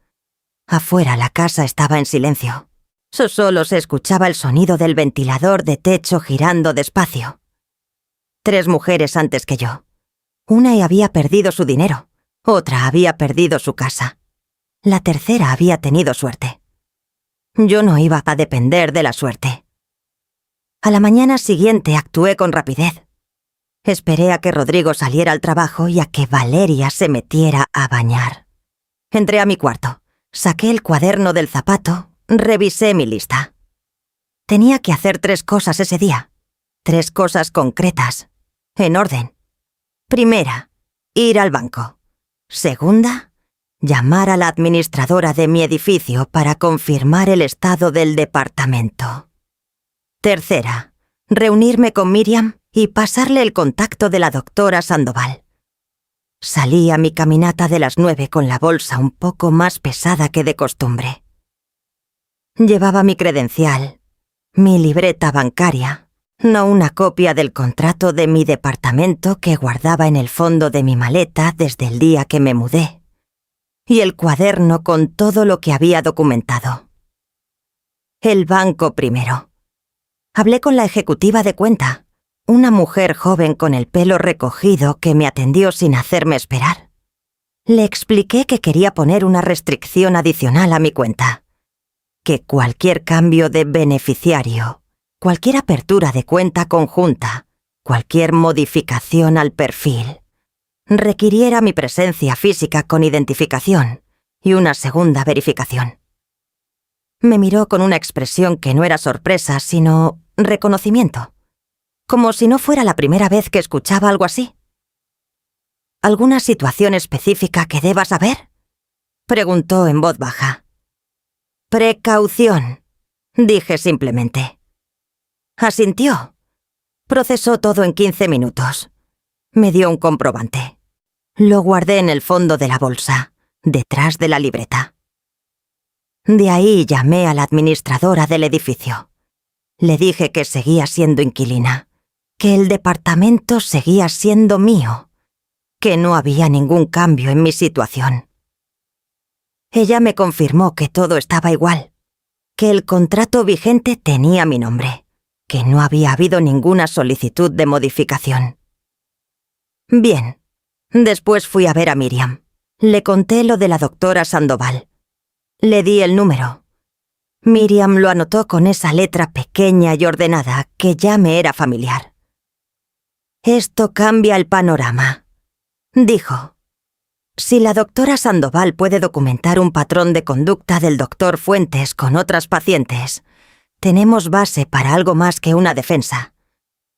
Afuera la casa estaba en silencio. Solo se escuchaba el sonido del ventilador de techo girando despacio. 3 mujeres antes que yo. Una había perdido su dinero, otra había perdido su casa. La tercera había tenido suerte. Yo no iba a depender de la suerte. A la mañana siguiente actué con rapidez. Esperé a que Rodrigo saliera al trabajo y a que Valeria se metiera a bañar. Entré a mi cuarto, saqué el cuaderno del zapato, revisé mi lista. Tenía que hacer 3 cosas ese día. 3 cosas concretas, en orden. Primera, ir al banco. Segunda, llamar a la administradora de mi edificio para confirmar el estado del departamento. Tercera, reunirme con Miriam y pasarle el contacto de la doctora Sandoval. Salí a mi caminata de las 9 con la bolsa un poco más pesada que de costumbre. Llevaba mi credencial, mi libreta bancaria, no una copia del contrato de mi departamento que guardaba en el fondo de mi maleta desde el día que me mudé, y el cuaderno con todo lo que había documentado. El banco primero. Hablé con la ejecutiva de cuenta, una mujer joven con el pelo recogido que me atendió sin hacerme esperar. Le expliqué que quería poner una restricción adicional a mi cuenta, que cualquier cambio de beneficiario, cualquier apertura de cuenta conjunta, cualquier modificación al perfil, requiriera mi presencia física con identificación y una segunda verificación. Me miró con una expresión que no era sorpresa, sino reconocimiento, como si no fuera la primera vez que escuchaba algo así. ¿Alguna situación específica que deba saber?, preguntó en voz baja. Precaución, dije simplemente. Asintió. Procesó todo en 15 minutos. Me dio un comprobante. Lo guardé en el fondo de la bolsa, detrás de la libreta. De ahí llamé a la administradora del edificio. Le dije que seguía siendo inquilina, que el departamento seguía siendo mío, que no había ningún cambio en mi situación. Ella me confirmó que todo estaba igual, que el contrato vigente tenía mi nombre, que no había habido ninguna solicitud de modificación. Bien, después fui a ver a Miriam. Le conté lo de la doctora Sandoval. Le di el número. Miriam lo anotó con esa letra pequeña y ordenada que ya me era familiar. Esto cambia el panorama, dijo. Si la doctora Sandoval puede documentar un patrón de conducta del doctor Fuentes con otras pacientes, tenemos base para algo más que una defensa.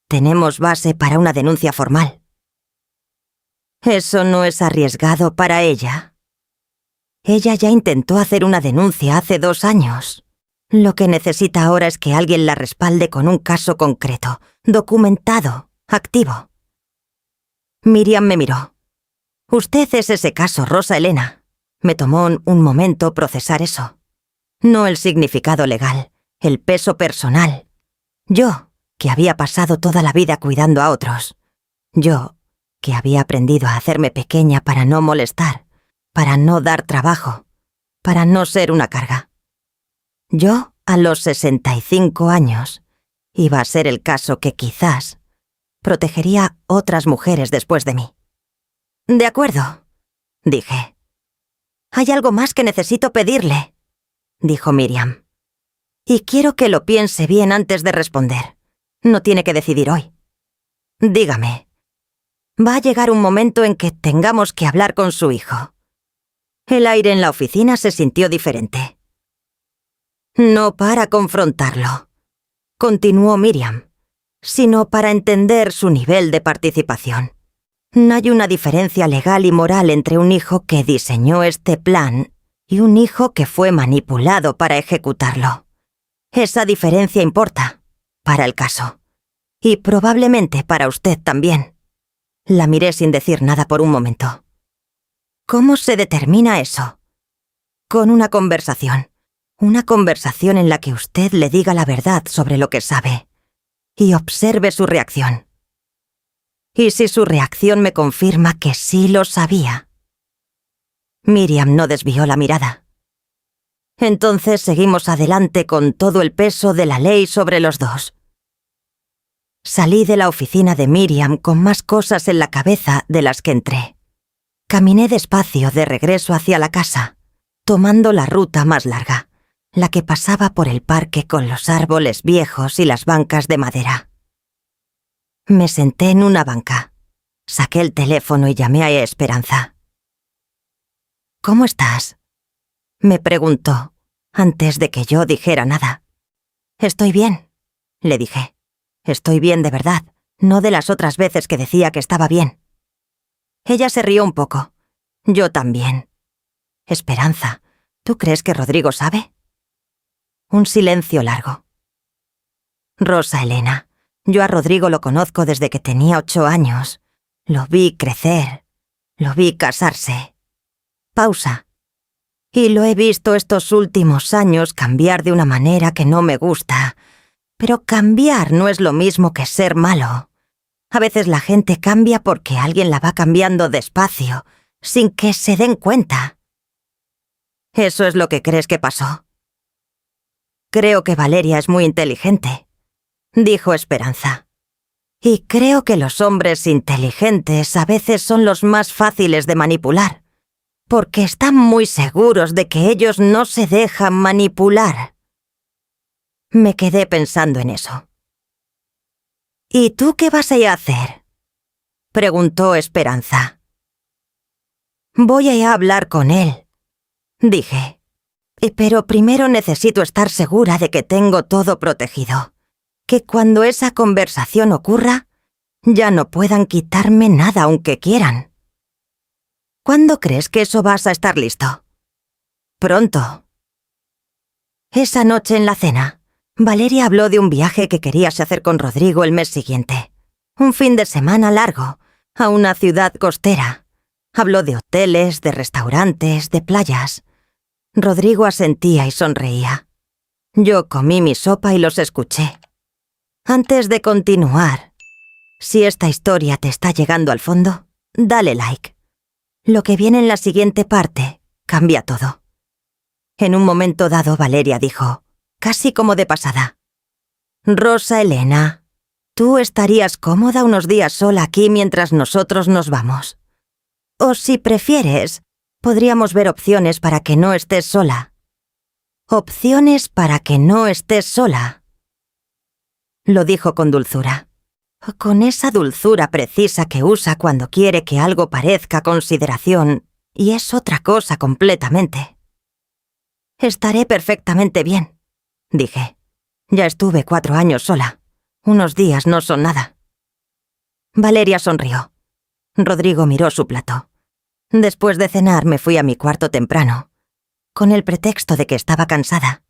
Tenemos base para una denuncia formal. ¿Eso no es arriesgado para ella? Ella ya intentó hacer una denuncia hace 2 años. Lo que necesita ahora es que alguien la respalde con un caso concreto, documentado, activo. Miriam me miró. Usted es ese caso, Rosa Elena. Me tomó un momento procesar eso. No el significado legal, el peso personal. Yo, que había pasado toda la vida cuidando a otros. Yo, que había aprendido a hacerme pequeña para no molestar, para no dar trabajo, para no ser una carga. Yo, a los 65 años, Iba a ser el caso que quizás protegería otras mujeres después de mí. «De acuerdo», dije. «Hay algo más que necesito pedirle», dijo Miriam. «Y quiero que lo piense bien antes de responder. No tiene que decidir hoy. Dígame, va a llegar un momento en que tengamos que hablar con su hijo». El aire en la oficina se sintió diferente. «No para confrontarlo», continuó Miriam, «sino para entender su nivel de participación. No hay una diferencia legal y moral entre un hijo que diseñó este plan y un hijo que fue manipulado para ejecutarlo. Esa diferencia importa, para el caso. Y probablemente para usted también». La miré sin decir nada por un momento. «¿Cómo se determina eso?» «Con una conversación. Una conversación en la que usted le diga la verdad sobre lo que sabe. Y observe su reacción. ¿Y si su reacción me confirma que sí lo sabía?» Miriam no desvió la mirada. «Entonces seguimos adelante con todo el peso de la ley sobre los dos». Salí de la oficina de Miriam con más cosas en la cabeza de las que entré. Caminé despacio de regreso hacia la casa, tomando la ruta más larga, la que pasaba por el parque con los árboles viejos y las bancas de madera. Me senté en una banca, saqué el teléfono y llamé a Esperanza. «¿Cómo estás?», me preguntó, antes de que yo dijera nada. «Estoy bien», le dije. «Estoy bien de verdad, no de las otras veces que decía que estaba bien». Ella se rió un poco. Yo también. «Esperanza, ¿tú crees que Rodrigo sabe?» Un silencio largo. «Rosa Elena, yo a Rodrigo lo conozco desde que tenía 8 años. Lo vi crecer. Lo vi casarse». Pausa. «Y lo he visto estos últimos años cambiar de una manera que no me gusta. Pero cambiar no es lo mismo que ser malo. A veces la gente cambia porque alguien la va cambiando despacio, sin que se den cuenta». «¿Eso es lo que crees que pasó?» «Creo que Valeria es muy inteligente», dijo Esperanza. «Y creo que los hombres inteligentes a veces son los más fáciles de manipular, porque están muy seguros de que ellos no se dejan manipular». Me quedé pensando en eso. «¿Y tú qué vas a ir a hacer?», preguntó Esperanza. «Voy a ir a hablar con él», dije. «Pero primero necesito estar segura de que tengo todo protegido. Que cuando esa conversación ocurra, ya no puedan quitarme nada aunque quieran». «¿Cuándo crees que eso vas a estar listo?» «Pronto». Esa noche en la cena, Valeria habló de un viaje que querías hacer con Rodrigo el mes siguiente. Un fin de semana largo, a una ciudad costera. Habló de hoteles, de restaurantes, de playas. Rodrigo asentía y sonreía. Yo comí mi sopa y los escuché. Antes de continuar, si esta historia te está llegando al fondo, dale like. Lo que viene en la siguiente parte cambia todo. En un momento dado, Valeria dijo, casi como de pasada: «Rosa Elena, ¿tú estarías cómoda unos días sola aquí mientras nosotros nos vamos? O si prefieres, podríamos ver opciones para que no estés sola». «Opciones para que no estés sola», lo dijo con dulzura. Con esa dulzura precisa que usa cuando quiere que algo parezca consideración, y es otra cosa completamente. «Estaré perfectamente bien», dije. «Ya estuve 4 años sola. Unos días no son nada». Valeria sonrió. Rodrigo miró su plato. Después de cenar me fui a mi cuarto temprano, con el pretexto de que estaba cansada.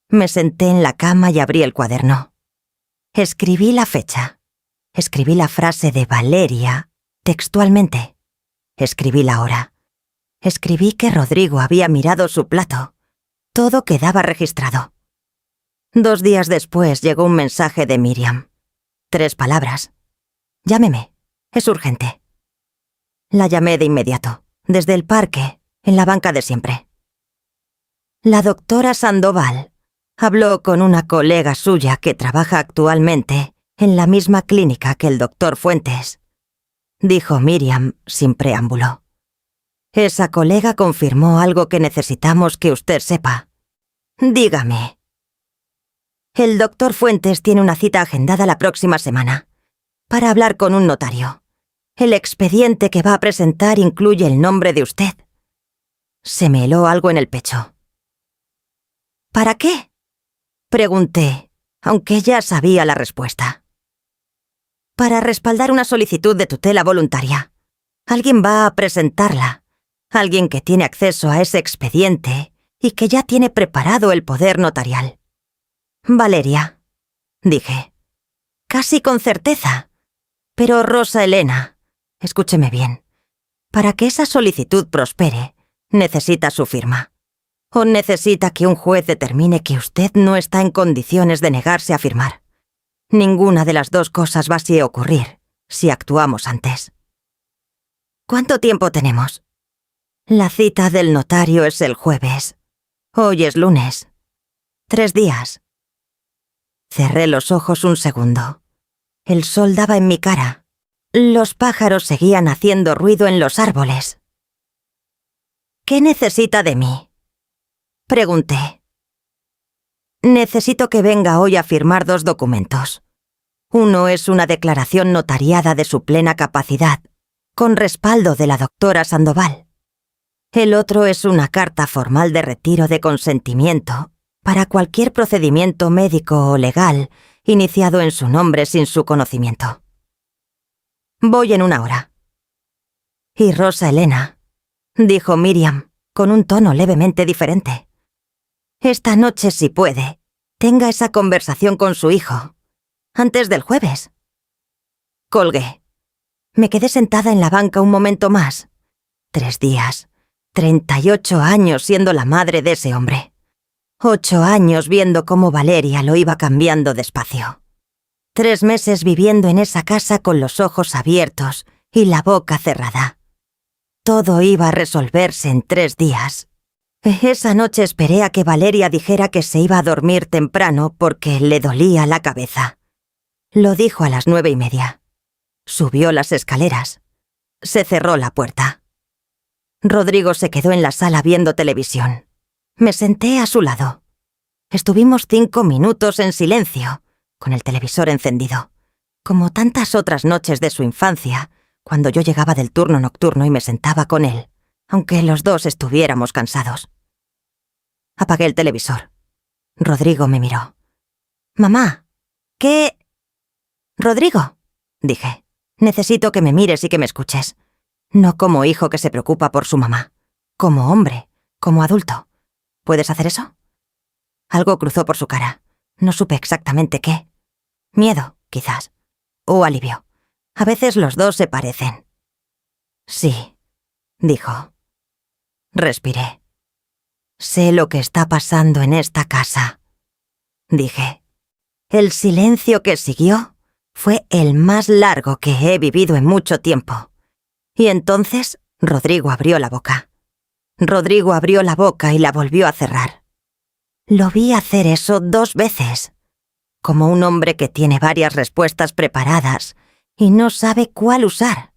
Me senté en la cama y abrí el cuaderno. Escribí la fecha. Escribí la frase de Valeria, textualmente. Escribí la hora. Escribí que Rodrigo había mirado su plato. Todo quedaba registrado. 2 días después llegó un mensaje de Miriam. 3 palabras. «Llámeme. Es urgente». La llamé de inmediato, desde el parque, en la banca de siempre. «La doctora Sandoval», Habló con una colega suya que trabaja actualmente en la misma clínica que el doctor Fuentes, dijo Miriam sin preámbulo. Esa colega confirmó algo que necesitamos que usted sepa. Dígame. El doctor Fuentes tiene una cita agendada la próxima semana para hablar con un notario. El expediente que va a presentar incluye el nombre de usted. Se me heló algo en el pecho. ¿Para qué?, pregunté, aunque ya sabía la respuesta. Para respaldar una solicitud de tutela voluntaria. Alguien va a presentarla. Alguien que tiene acceso a ese expediente y que ya tiene preparado el poder notarial. Valeria, dije, casi con certeza. Pero Rosa Elena, escúcheme bien. Para que esa solicitud prospere, necesita su firma. O necesita que un juez determine que usted no está en condiciones de negarse a firmar. Ninguna de las dos cosas va a ocurrir si actuamos antes. ¿Cuánto tiempo tenemos? La cita del notario es el jueves. Hoy es lunes. 3 días. Cerré los ojos un segundo. El sol daba en mi cara. Los pájaros seguían haciendo ruido en los árboles. ¿Qué necesita de mí?, pregunté. Necesito que venga hoy a firmar 2 documentos. Uno es una declaración notariada de su plena capacidad, con respaldo de la doctora Sandoval. El otro es una carta formal de retiro de consentimiento para cualquier procedimiento médico o legal iniciado en su nombre sin su conocimiento. Voy en 1 hora. Y Rosa Elena, dijo Miriam, con un tono levemente diferente. Esta noche, si puede, tenga esa conversación con su hijo, antes del jueves. Colgué. Me quedé sentada en la banca un momento más. 3 días, 38 años siendo la madre de ese hombre. 8 años viendo cómo Valeria lo iba cambiando despacio. 3 meses viviendo en esa casa con los ojos abiertos y la boca cerrada. Todo iba a resolverse en 3 días. Esa noche esperé a que Valeria dijera que se iba a dormir temprano porque le dolía la cabeza. Lo dijo a las 9:30. Subió las escaleras. Se cerró la puerta. Rodrigo se quedó en la sala viendo televisión. Me senté a su lado. Estuvimos 5 minutos en silencio, con el televisor encendido, como tantas otras noches de su infancia, cuando yo llegaba del turno nocturno y me sentaba con él, aunque los dos estuviéramos cansados. Apagué el televisor. Rodrigo me miró. «Mamá, ¿qué...?» «Rodrigo», dije, «necesito que me mires y que me escuches. No como hijo que se preocupa por su mamá. Como hombre, como adulto. ¿Puedes hacer eso?» Algo cruzó por su cara. No supe exactamente qué. Miedo, quizás. O alivio. A veces los dos se parecen. «Sí», dijo. Respiré. «Sé lo que está pasando en esta casa», dije. El silencio que siguió fue el más largo que he vivido en mucho tiempo. Y entonces Rodrigo abrió la boca. Rodrigo abrió la boca y la volvió a cerrar. Lo vi hacer eso 2 veces, como un hombre que tiene varias respuestas preparadas y no sabe cuál usar.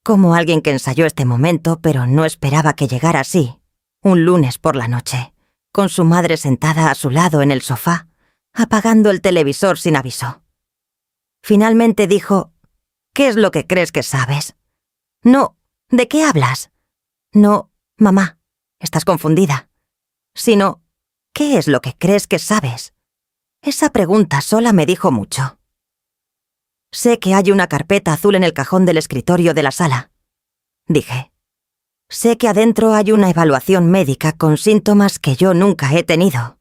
Como alguien que ensayó este momento pero no esperaba que llegara así, un lunes por la noche, con su madre sentada a su lado en el sofá, apagando el televisor sin aviso. Finalmente dijo: «¿Qué es lo que crees que sabes?» «No, ¿de qué hablas?» «No, mamá, estás confundida». Sino, ¿qué es lo que crees que sabes? Esa pregunta sola me dijo mucho. «Sé que hay una carpeta azul en el cajón del escritorio de la sala», dije. «Sé que adentro hay una evaluación médica con síntomas que yo nunca he tenido.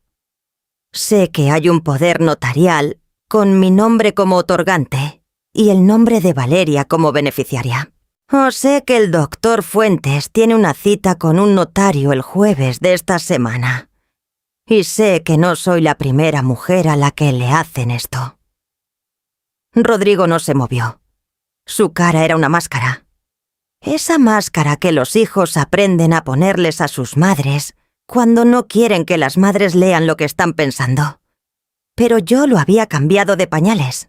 Sé que hay un poder notarial con mi nombre como otorgante y el nombre de Valeria como beneficiaria. O sé que el doctor Fuentes tiene una cita con un notario el jueves de esta semana. Y sé que no soy la primera mujer a la que le hacen esto». Rodrigo no se movió. Su cara era una máscara. Esa máscara que los hijos aprenden a ponerles a sus madres cuando no quieren que las madres lean lo que están pensando. Pero yo lo había cambiado de pañales.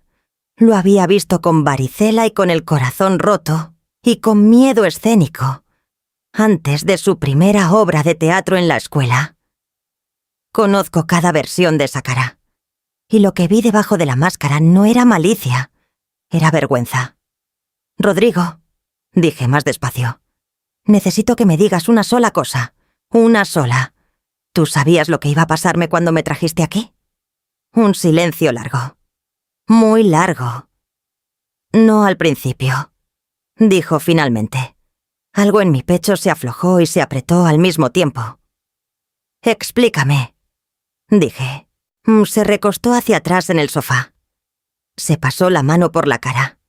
Lo había visto con varicela y con el corazón roto, y con miedo escénico, antes de su primera obra de teatro en la escuela. Conozco cada versión de esa cara, y lo que vi debajo de la máscara no era malicia, era vergüenza. «Rodrigo», dije más despacio, «necesito que me digas una sola cosa, una sola. ¿Tú sabías lo que iba a pasarme cuando me trajiste aquí?» Un silencio largo. Muy largo. «No al principio», dijo finalmente. Algo en mi pecho se aflojó y se apretó al mismo tiempo. «Explícame», dije. Se recostó hacia atrás en el sofá. Se pasó la mano por la cara.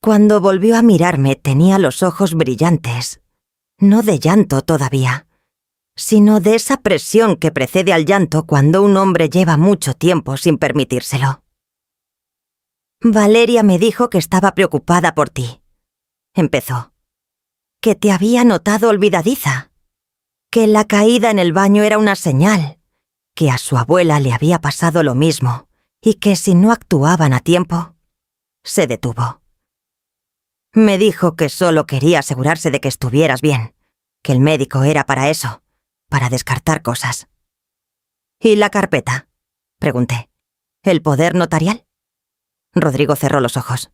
Cuando volvió a mirarme tenía los ojos brillantes, no de llanto todavía, sino de esa presión que precede al llanto cuando un hombre lleva mucho tiempo sin permitírselo. «Valeria me dijo que estaba preocupada por ti», empezó. «Que te había notado olvidadiza. Que la caída en el baño era una señal. Que a su abuela le había pasado lo mismo y que si no actuaban a tiempo...» Se detuvo. «Me dijo que solo quería asegurarse de que estuvieras bien, que el médico era para eso, para descartar cosas». «¿Y la carpeta?», pregunté. «¿El poder notarial?». Rodrigo cerró los ojos.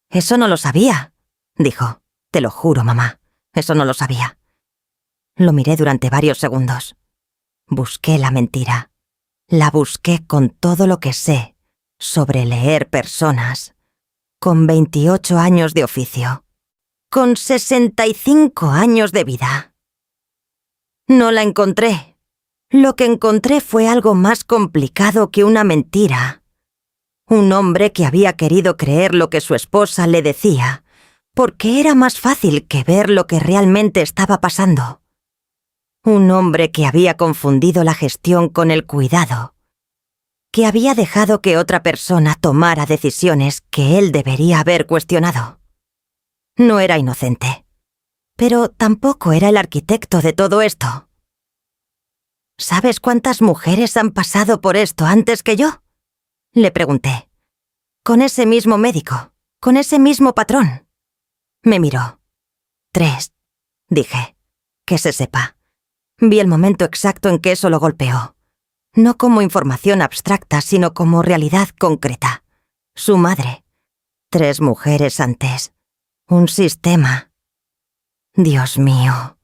«Eso no lo sabía», dijo. «Te lo juro, mamá, eso no lo sabía». Lo miré durante varios segundos. Busqué la mentira. La busqué con todo lo que sé sobre leer personas, con 28 años de oficio, con 65 años de vida. No la encontré. Lo que encontré fue algo más complicado que una mentira. Un hombre que había querido creer lo que su esposa le decía, porque era más fácil que ver lo que realmente estaba pasando. Un hombre que había confundido la gestión con el cuidado, que había dejado que otra persona tomara decisiones que él debería haber cuestionado. No era inocente, pero tampoco era el arquitecto de todo esto. «¿Sabes cuántas mujeres han pasado por esto antes que yo?», le pregunté. «Con ese mismo médico, con ese mismo patrón». Me miró. 3, dije. «Que se sepa». Vi el momento exacto en que eso lo golpeó. No como información abstracta, sino como realidad concreta. Su madre. 3 mujeres antes. Un sistema. «Dios mío»,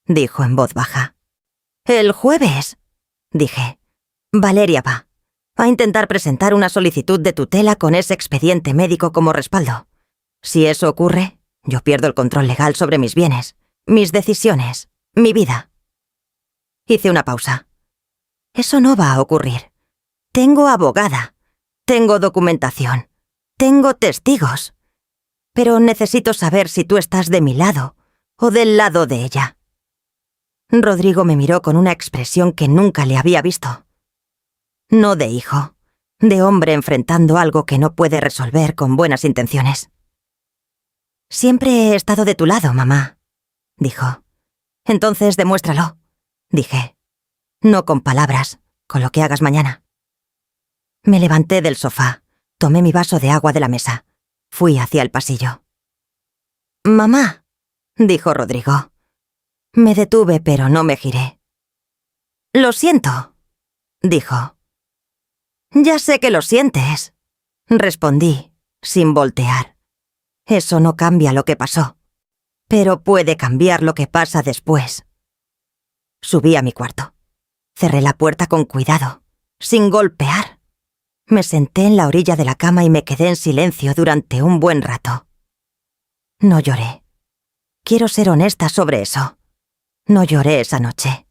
dijo en voz baja. «El jueves», dije. «Valeria va a intentar presentar una solicitud de tutela con ese expediente médico como respaldo. Si eso ocurre, yo pierdo el control legal sobre mis bienes, mis decisiones, mi vida». Hice una pausa. «Eso no va a ocurrir. Tengo abogada, tengo documentación, tengo testigos. Pero necesito saber si tú estás de mi lado o del lado de ella». Rodrigo me miró con una expresión que nunca le había visto. No de hijo, de hombre enfrentando algo que no puede resolver con buenas intenciones. «Siempre he estado de tu lado, mamá», dijo. «Entonces demuéstralo», dije. «No con palabras, con lo que hagas mañana». Me levanté del sofá, tomé mi vaso de agua de la mesa. Fui hacia el pasillo. «Mamá», dijo Rodrigo. Me detuve, pero no me giré. «Lo siento», dijo. «Ya sé que lo sientes», respondí, sin voltear. «Eso no cambia lo que pasó, pero puede cambiar lo que pasa después». Subí a mi cuarto. Cerré la puerta con cuidado, sin golpear. Me senté en la orilla de la cama y me quedé en silencio durante un buen rato. No lloré. Quiero ser honesta sobre eso. No lloré esa noche.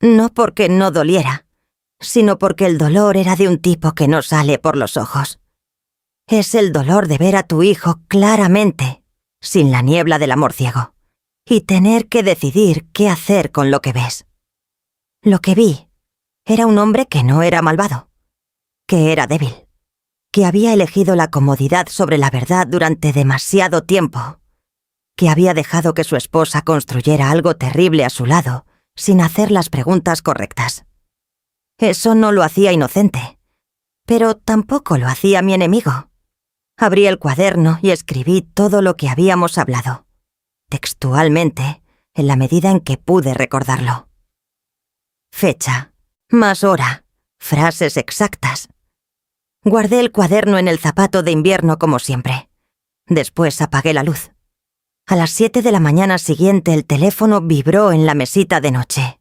No porque no doliera, sino porque el dolor era de un tipo que no sale por los ojos. Es el dolor de ver a tu hijo claramente, sin la niebla del amor ciego, y tener que decidir qué hacer con lo que ves. Lo que vi era un hombre que no era malvado, que era débil, que había elegido la comodidad sobre la verdad durante demasiado tiempo, que había dejado que su esposa construyera algo terrible a su lado sin hacer las preguntas correctas. Eso no lo hacía inocente, pero tampoco lo hacía mi enemigo. Abrí el cuaderno y escribí todo lo que habíamos hablado, textualmente, en la medida en que pude recordarlo. Fecha, más hora, frases exactas. Guardé el cuaderno en el zapato de invierno como siempre. Después apagué la luz. A las 7 de la mañana siguiente el teléfono vibró en la mesita de noche.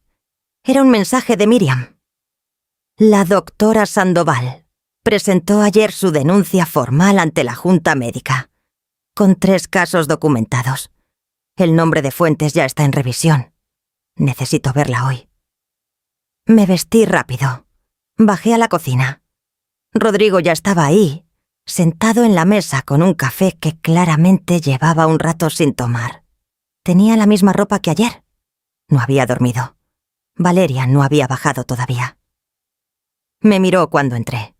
Era un mensaje de Miriam. La doctora Sandoval presentó ayer su denuncia formal ante la Junta Médica, con 3 casos documentados. El nombre de fuentes ya está en revisión. Necesito verla hoy. Me vestí rápido. Bajé a la cocina. Rodrigo ya estaba ahí, sentado en la mesa con un café que claramente llevaba un rato sin tomar. Tenía la misma ropa que ayer. No había dormido. Valeria no había bajado todavía. Me miró cuando entré.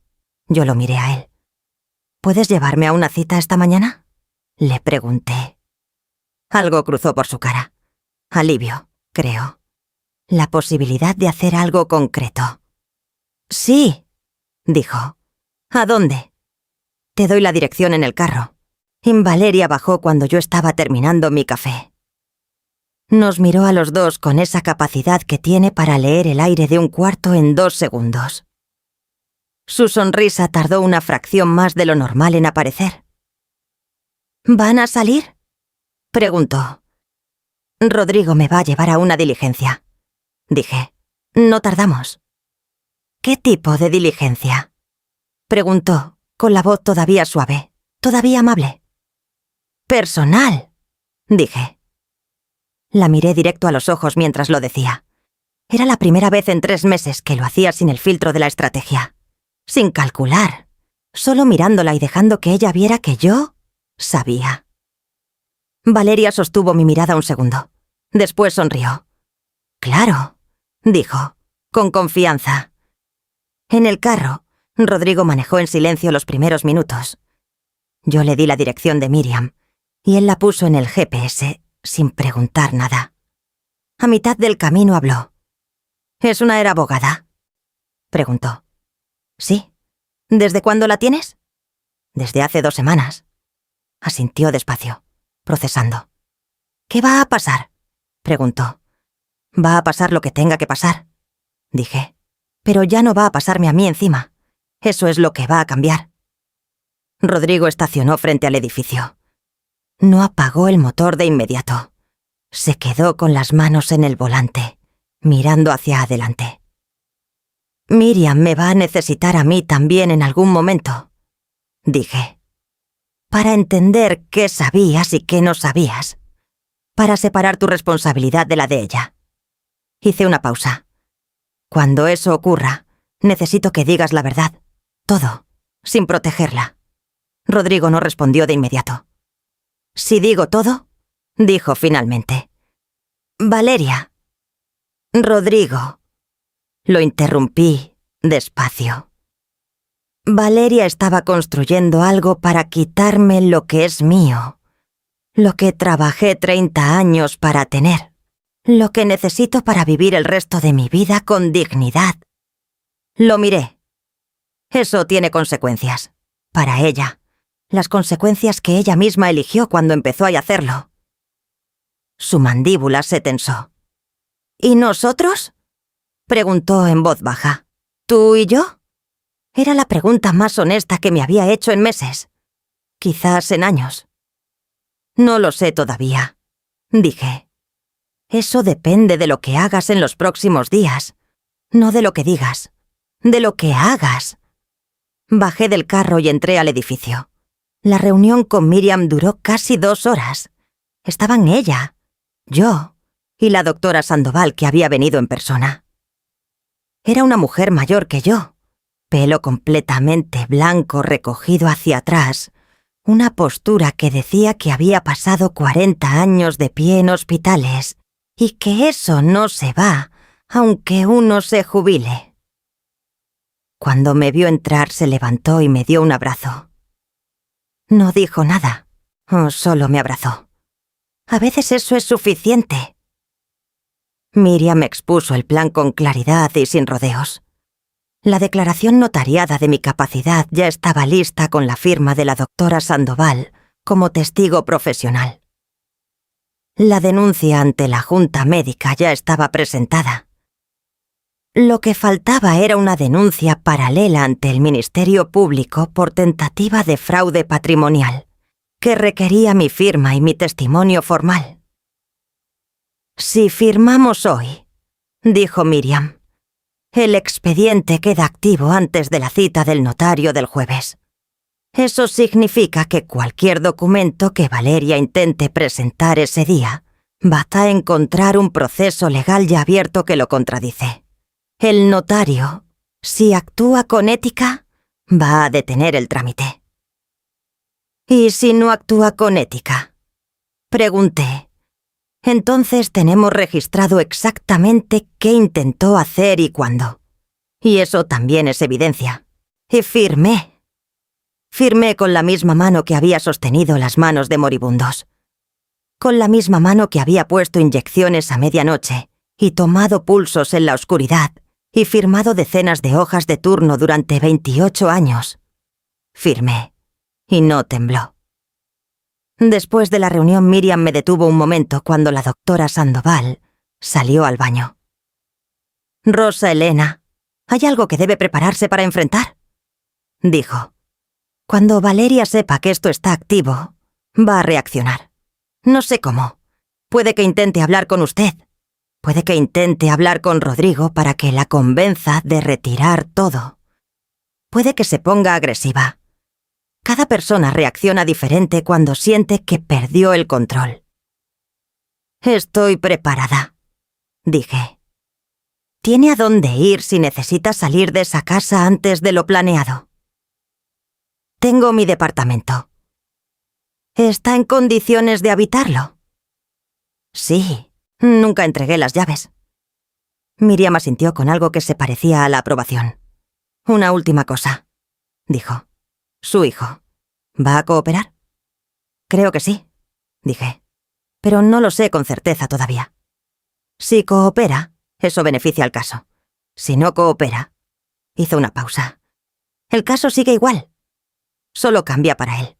Yo lo miré a él. ¿Puedes llevarme a una cita esta mañana?, le pregunté. Algo cruzó por su cara. Alivio, creo. La posibilidad de hacer algo concreto. Sí, dijo. ¿A dónde? Te doy la dirección en el carro. Valeria bajó cuando yo estaba terminando mi café. Nos miró a los dos con esa capacidad que tiene para leer el aire de un cuarto en 2 segundos. Su sonrisa tardó una fracción más de lo normal en aparecer. ¿Van a salir?, preguntó. Rodrigo me va a llevar a una diligencia, dije. No tardamos. ¿Qué tipo de diligencia?, preguntó, con la voz todavía suave, todavía amable. Personal, dije. La miré directo a los ojos mientras lo decía. Era la primera vez en 3 meses que lo hacía sin el filtro de la estrategia. Sin calcular, solo mirándola y dejando que ella viera que yo sabía. Valeria sostuvo mi mirada un segundo. Después sonrió. Claro, dijo, con confianza. En el carro, Rodrigo manejó en silencio los primeros minutos. Yo le di la dirección de Miriam, y él la puso en el GPS, sin preguntar nada. A mitad del camino habló. ¿Es una abogada?, preguntó. Sí. ¿Desde cuándo la tienes? Desde hace 2 semanas. Asintió despacio, procesando. ¿Qué va a pasar?, preguntó. Va a pasar lo que tenga que pasar, dije. Pero ya no va a pasarme a mí encima. Eso es lo que va a cambiar. Rodrigo estacionó frente al edificio. No apagó el motor de inmediato. Se quedó con las manos en el volante, mirando hacia adelante. Miriam me va a necesitar a mí también en algún momento, dije. Para entender qué sabías y qué no sabías. Para separar tu responsabilidad de la de ella. Hice una pausa. Cuando eso ocurra, necesito que digas la verdad. Todo, sin protegerla. Rodrigo no respondió de inmediato. Si digo todo, dijo finalmente. Valeria. Rodrigo. Lo interrumpí despacio. Valeria estaba construyendo algo para quitarme lo que es mío, lo que trabajé 30 años para tener, lo que necesito para vivir el resto de mi vida con dignidad. Lo miré. Eso tiene consecuencias. Para ella. Las consecuencias que ella misma eligió cuando empezó a hacerlo. Su mandíbula se tensó. ¿Y nosotros?, preguntó en voz baja. ¿Tú y yo? Era la pregunta más honesta que me había hecho en meses. Quizás en años. No lo sé todavía, dije. Eso depende de lo que hagas en los próximos días. No de lo que digas. De lo que hagas. Bajé del carro y entré al edificio. La reunión con Miriam duró casi 2 horas. Estaban ella, yo y la doctora Sandoval, que había venido en persona. Era una mujer mayor que yo, pelo completamente blanco recogido hacia atrás, una postura que decía que había pasado 40 años de pie en hospitales y que eso no se va aunque uno se jubile. Cuando me vio entrar se levantó y me dio un abrazo. No dijo nada, solo me abrazó. A veces eso es suficiente. Miriam expuso el plan con claridad y sin rodeos. La declaración notariada de mi capacidad ya estaba lista con la firma de la doctora Sandoval como testigo profesional. La denuncia ante la Junta Médica ya estaba presentada. Lo que faltaba era una denuncia paralela ante el Ministerio Público por tentativa de fraude patrimonial, que requería mi firma y mi testimonio formal. «Si firmamos hoy», dijo Miriam, «el expediente queda activo antes de la cita del notario del jueves. Eso significa que cualquier documento que Valeria intente presentar ese día va a encontrar un proceso legal ya abierto que lo contradice. El notario, si actúa con ética, va a detener el trámite». «¿Y si no actúa con ética?», pregunté. «Entonces tenemos registrado exactamente qué intentó hacer y cuándo. Y eso también es evidencia. Y firmé. Firmé con la misma mano que había sostenido las manos de moribundos. Con la misma mano que había puesto inyecciones a medianoche y tomado pulsos en la oscuridad y firmado decenas de hojas de turno durante 28 años. Firmé. Y no tembló». Después de la reunión, Miriam me detuvo un momento cuando la doctora Sandoval salió al baño. «Rosa Elena, ¿hay algo que debe prepararse para enfrentar?», dijo. «Cuando Valeria sepa que esto está activo, va a reaccionar. No sé cómo. Puede que intente hablar con usted. Puede que intente hablar con Rodrigo para que la convenza de retirar todo. Puede que se ponga agresiva. Cada persona reacciona diferente cuando siente que perdió el control». «Estoy preparada», dije. «¿Tiene a dónde ir si necesita salir de esa casa antes de lo planeado?». «Tengo mi departamento». «¿Está en condiciones de habitarlo?». «Sí, nunca entregué las llaves». Miriam asintió con algo que se parecía a la aprobación. «Una última cosa», dijo. «Su hijo. ¿Va a cooperar?». «Creo que sí», dije. «Pero no lo sé con certeza todavía. Si coopera, eso beneficia al caso. Si no coopera», hizo una pausa, «el caso sigue igual. Solo cambia para él».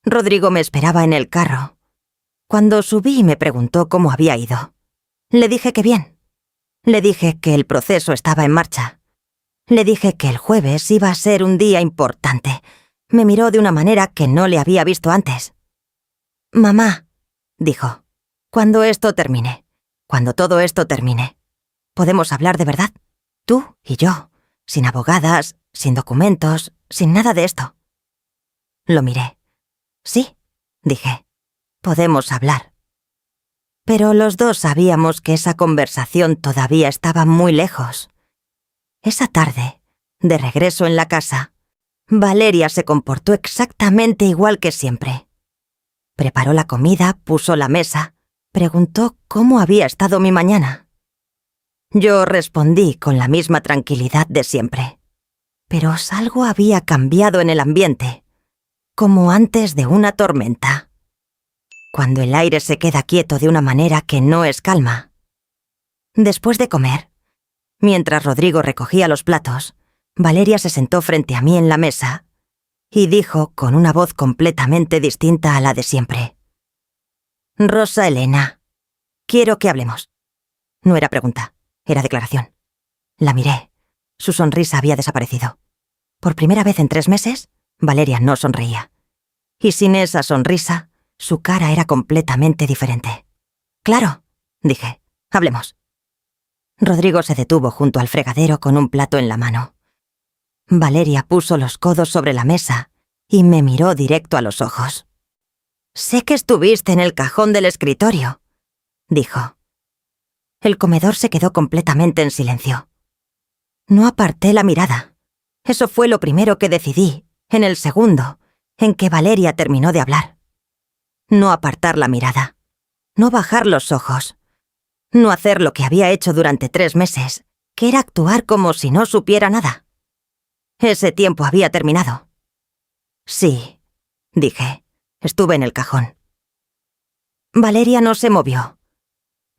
Rodrigo me esperaba en el carro. Cuando subí me preguntó cómo había ido. Le dije que bien. Le dije que el proceso estaba en marcha. Le dije que el jueves iba a ser un día importante. Me miró de una manera que no le había visto antes. «Mamá», dijo, «cuando esto termine, cuando todo esto termine, podemos hablar de verdad, tú y yo, sin abogadas, sin documentos, sin nada de esto». Lo miré. «Sí», dije, «podemos hablar». Pero los dos sabíamos que esa conversación todavía estaba muy lejos. Esa tarde, de regreso en la casa, Valeria se comportó exactamente igual que siempre. Preparó la comida, puso la mesa, preguntó cómo había estado mi mañana. Yo respondí con la misma tranquilidad de siempre. Pero algo había cambiado en el ambiente, como antes de una tormenta. Cuando el aire se queda quieto de una manera que no es calma. Después de comer, mientras Rodrigo recogía los platos, Valeria se sentó frente a mí en la mesa y dijo con una voz completamente distinta a la de siempre: «Rosa Elena, quiero que hablemos». No era pregunta, era declaración. La miré. Su sonrisa había desaparecido. Por primera vez en 3 meses, Valeria no sonreía. Y sin esa sonrisa, su cara era completamente diferente. «Claro», dije, «hablemos». Rodrigo se detuvo junto al fregadero con un plato en la mano. Valeria puso los codos sobre la mesa y me miró directo a los ojos. «Sé que estuviste en el cajón del escritorio», dijo. El comedor se quedó completamente en silencio. No aparté la mirada. Eso fue lo primero que decidí, en el segundo, en que Valeria terminó de hablar. No apartar la mirada. No bajar los ojos. No hacer lo que había hecho durante 3 meses, que era actuar como si no supiera nada. Ese tiempo había terminado. «Sí», dije. Estuve en el cajón. Valeria no se movió.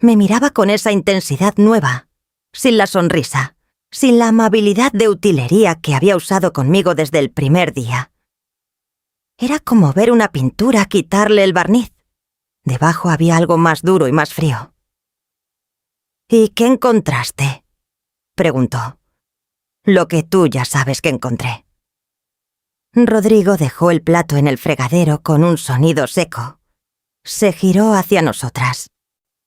Me miraba con esa intensidad nueva, sin la sonrisa, sin la amabilidad de utilería que había usado conmigo desde el primer día. Era como ver una pintura quitarle el barniz. Debajo había algo más duro y más frío. «¿Y qué encontraste?», preguntó. «Lo que tú ya sabes que encontré». Rodrigo dejó el plato en el fregadero con un sonido seco. Se giró hacia nosotras.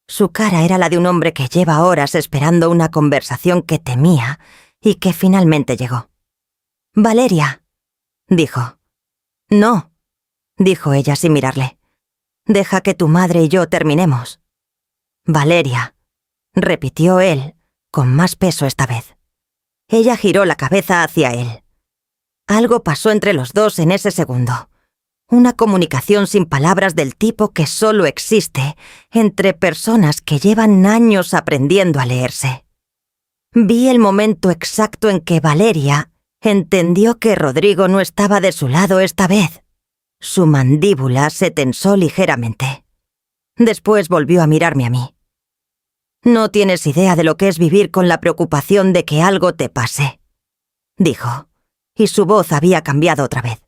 Su cara era la de un hombre que lleva horas esperando una conversación que temía y que finalmente llegó. «Valeria», dijo. «No», dijo ella sin mirarle. «Deja que tu madre y yo terminemos». «Valeria», repitió él, con más peso esta vez. Ella giró la cabeza hacia él. Algo pasó entre los dos en ese segundo. Una comunicación sin palabras del tipo que solo existe entre personas que llevan años aprendiendo a leerse. Vi el momento exacto en que Valeria entendió que Rodrigo no estaba de su lado esta vez. Su mandíbula se tensó ligeramente. Después volvió a mirarme a mí. «No tienes idea de lo que es vivir con la preocupación de que algo te pase», dijo, y su voz había cambiado otra vez.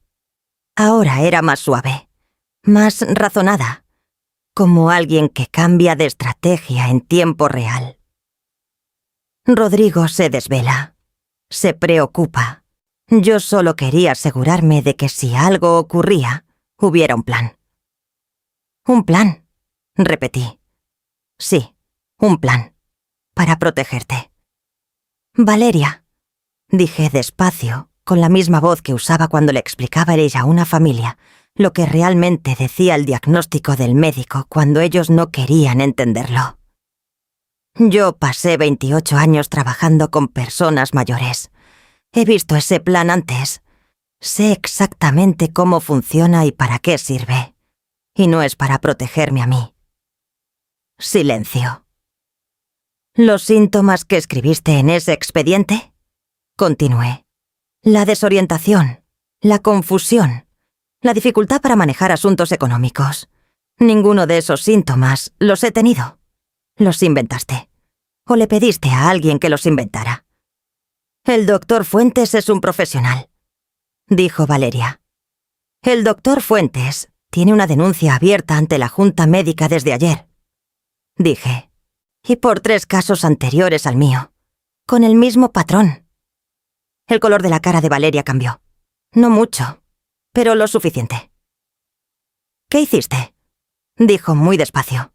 Ahora era más suave, más razonada, como alguien que cambia de estrategia en tiempo real. Rodrigo se desvela, se preocupa. Yo solo quería asegurarme de que si algo ocurría, hubiera un plan. «Un plan», repetí. «Sí, un plan, para protegerte». «Valeria», dije despacio, con la misma voz que usaba cuando le explicaba ella a una familia lo que realmente decía el diagnóstico del médico cuando ellos no querían entenderlo. «Yo pasé 28 años trabajando con personas mayores. He visto ese plan antes. Sé exactamente cómo funciona y para qué sirve. Y no es para protegerme a mí». Silencio. «¿Los síntomas que escribiste en ese expediente?», continué. «La desorientación, la confusión, la dificultad para manejar asuntos económicos. Ninguno de esos síntomas los he tenido. Los inventaste. O le pediste a alguien que los inventara». «El doctor Fuentes es un profesional», dijo Valeria. «El doctor Fuentes tiene una denuncia abierta ante la Junta Médica desde ayer», dije. «Y por 3 casos anteriores al mío, con el mismo patrón». El color de la cara de Valeria cambió. No mucho, pero lo suficiente. «¿Qué hiciste?», dijo muy despacio.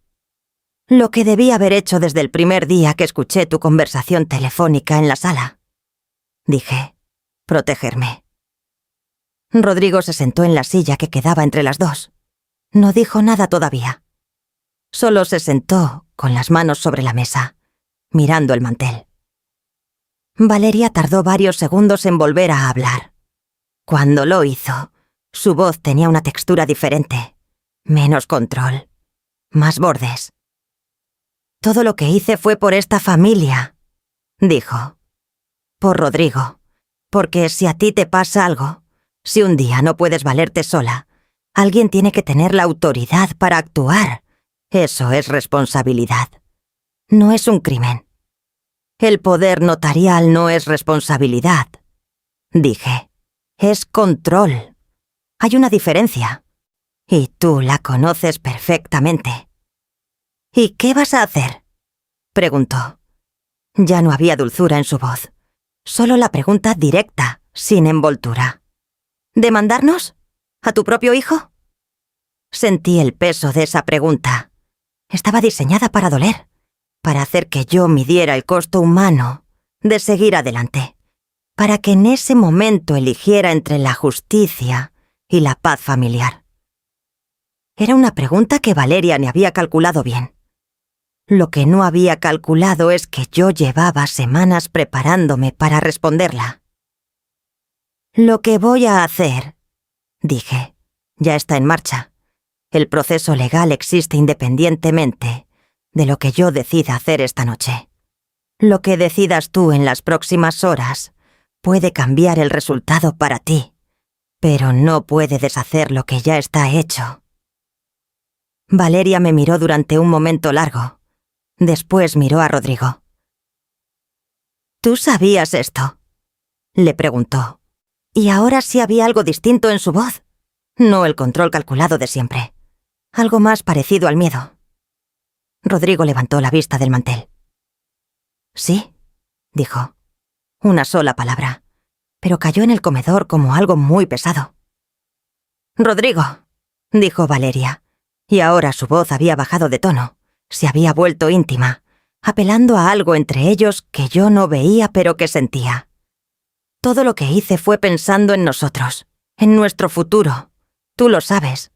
«Lo que debí haber hecho desde el primer día que escuché tu conversación telefónica en la sala», dije. «Protegerme». Rodrigo se sentó en la silla que quedaba entre las dos. No dijo nada todavía. Solo se sentó con las manos sobre la mesa, mirando el mantel. Valeria tardó varios segundos en volver a hablar. Cuando lo hizo, su voz tenía una textura diferente, menos control, más bordes. «Todo lo que hice fue por esta familia», dijo. «Por Rodrigo. Porque si a ti te pasa algo, si un día no puedes valerte sola, alguien tiene que tener la autoridad para actuar. Eso es responsabilidad. No es un crimen. El poder notarial no es responsabilidad», dije. «Es control. Hay una diferencia. Y tú la conoces perfectamente». «¿Y qué vas a hacer?», preguntó. Ya no había dulzura en su voz. Solo la pregunta directa, sin envoltura. «¿Demandarnos? ¿A tu propio hijo?». Sentí el peso de esa pregunta. Estaba diseñada para doler, para hacer que yo midiera el costo humano de seguir adelante, para que en ese momento eligiera entre la justicia y la paz familiar. Era una pregunta que Valeria ni había calculado bien. Lo que no había calculado es que yo llevaba semanas preparándome para responderla. «Lo que voy a hacer», dije, «ya está en marcha. El proceso legal existe independientemente de lo que yo decida hacer esta noche. Lo que decidas tú en las próximas horas puede cambiar el resultado para ti, pero no puede deshacer lo que ya está hecho». Valeria me miró durante un momento largo. Después miró a Rodrigo. ¿Tú sabías esto?, le preguntó. Y ahora sí había algo distinto en su voz. No el control calculado de siempre. Algo más parecido al miedo. Rodrigo levantó la vista del mantel. «Sí», dijo. Una sola palabra, pero cayó en el comedor como algo muy pesado. «Rodrigo», dijo Valeria, y ahora su voz había bajado de tono. Se había vuelto íntima, apelando a algo entre ellos que yo no veía pero que sentía. Todo lo que hice fue pensando en nosotros, en nuestro futuro. Tú lo sabes.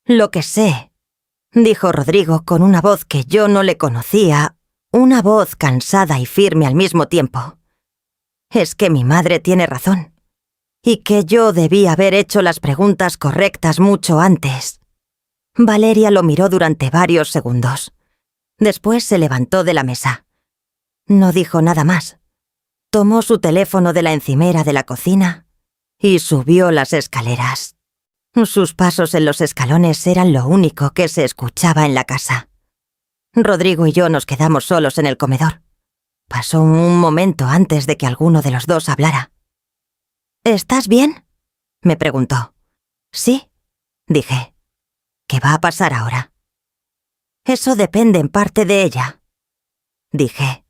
«Lo que sé», dijo Rodrigo con una voz que yo no le conocía, una voz cansada y firme al mismo tiempo. «Es que mi madre tiene razón, y que yo debí haber hecho las preguntas correctas mucho antes». Valeria lo miró durante varios segundos. Después se levantó de la mesa. No dijo nada más. Tomó su teléfono de la encimera de la cocina y subió las escaleras. Sus pasos en los escalones eran lo único que se escuchaba en la casa. Rodrigo y yo nos quedamos solos en el comedor. Pasó un momento antes de que alguno de los dos hablara. «¿Estás bien?», me preguntó. «Sí», dije. «¿Qué va a pasar ahora?». «Eso depende en parte de ella», dije.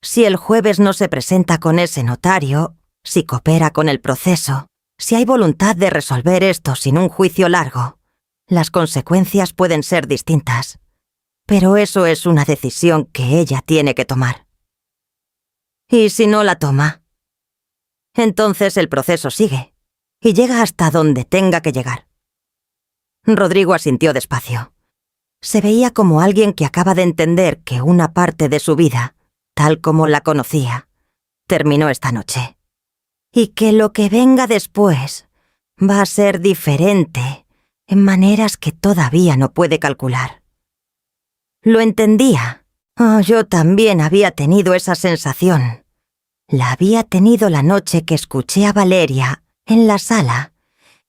«Si el jueves no se presenta con ese notario, si coopera con el proceso, si hay voluntad de resolver esto sin un juicio largo, las consecuencias pueden ser distintas. Pero eso es una decisión que ella tiene que tomar». «¿Y si no la toma?». «Entonces el proceso sigue, y llega hasta donde tenga que llegar». Rodrigo asintió despacio. Se veía como alguien que acaba de entender que una parte de su vida, tal como la conocía, terminó esta noche. Y que lo que venga después va a ser diferente en maneras que todavía no puede calcular. Lo entendía. Yo también había tenido esa sensación. La había tenido la noche que escuché a Valeria en la sala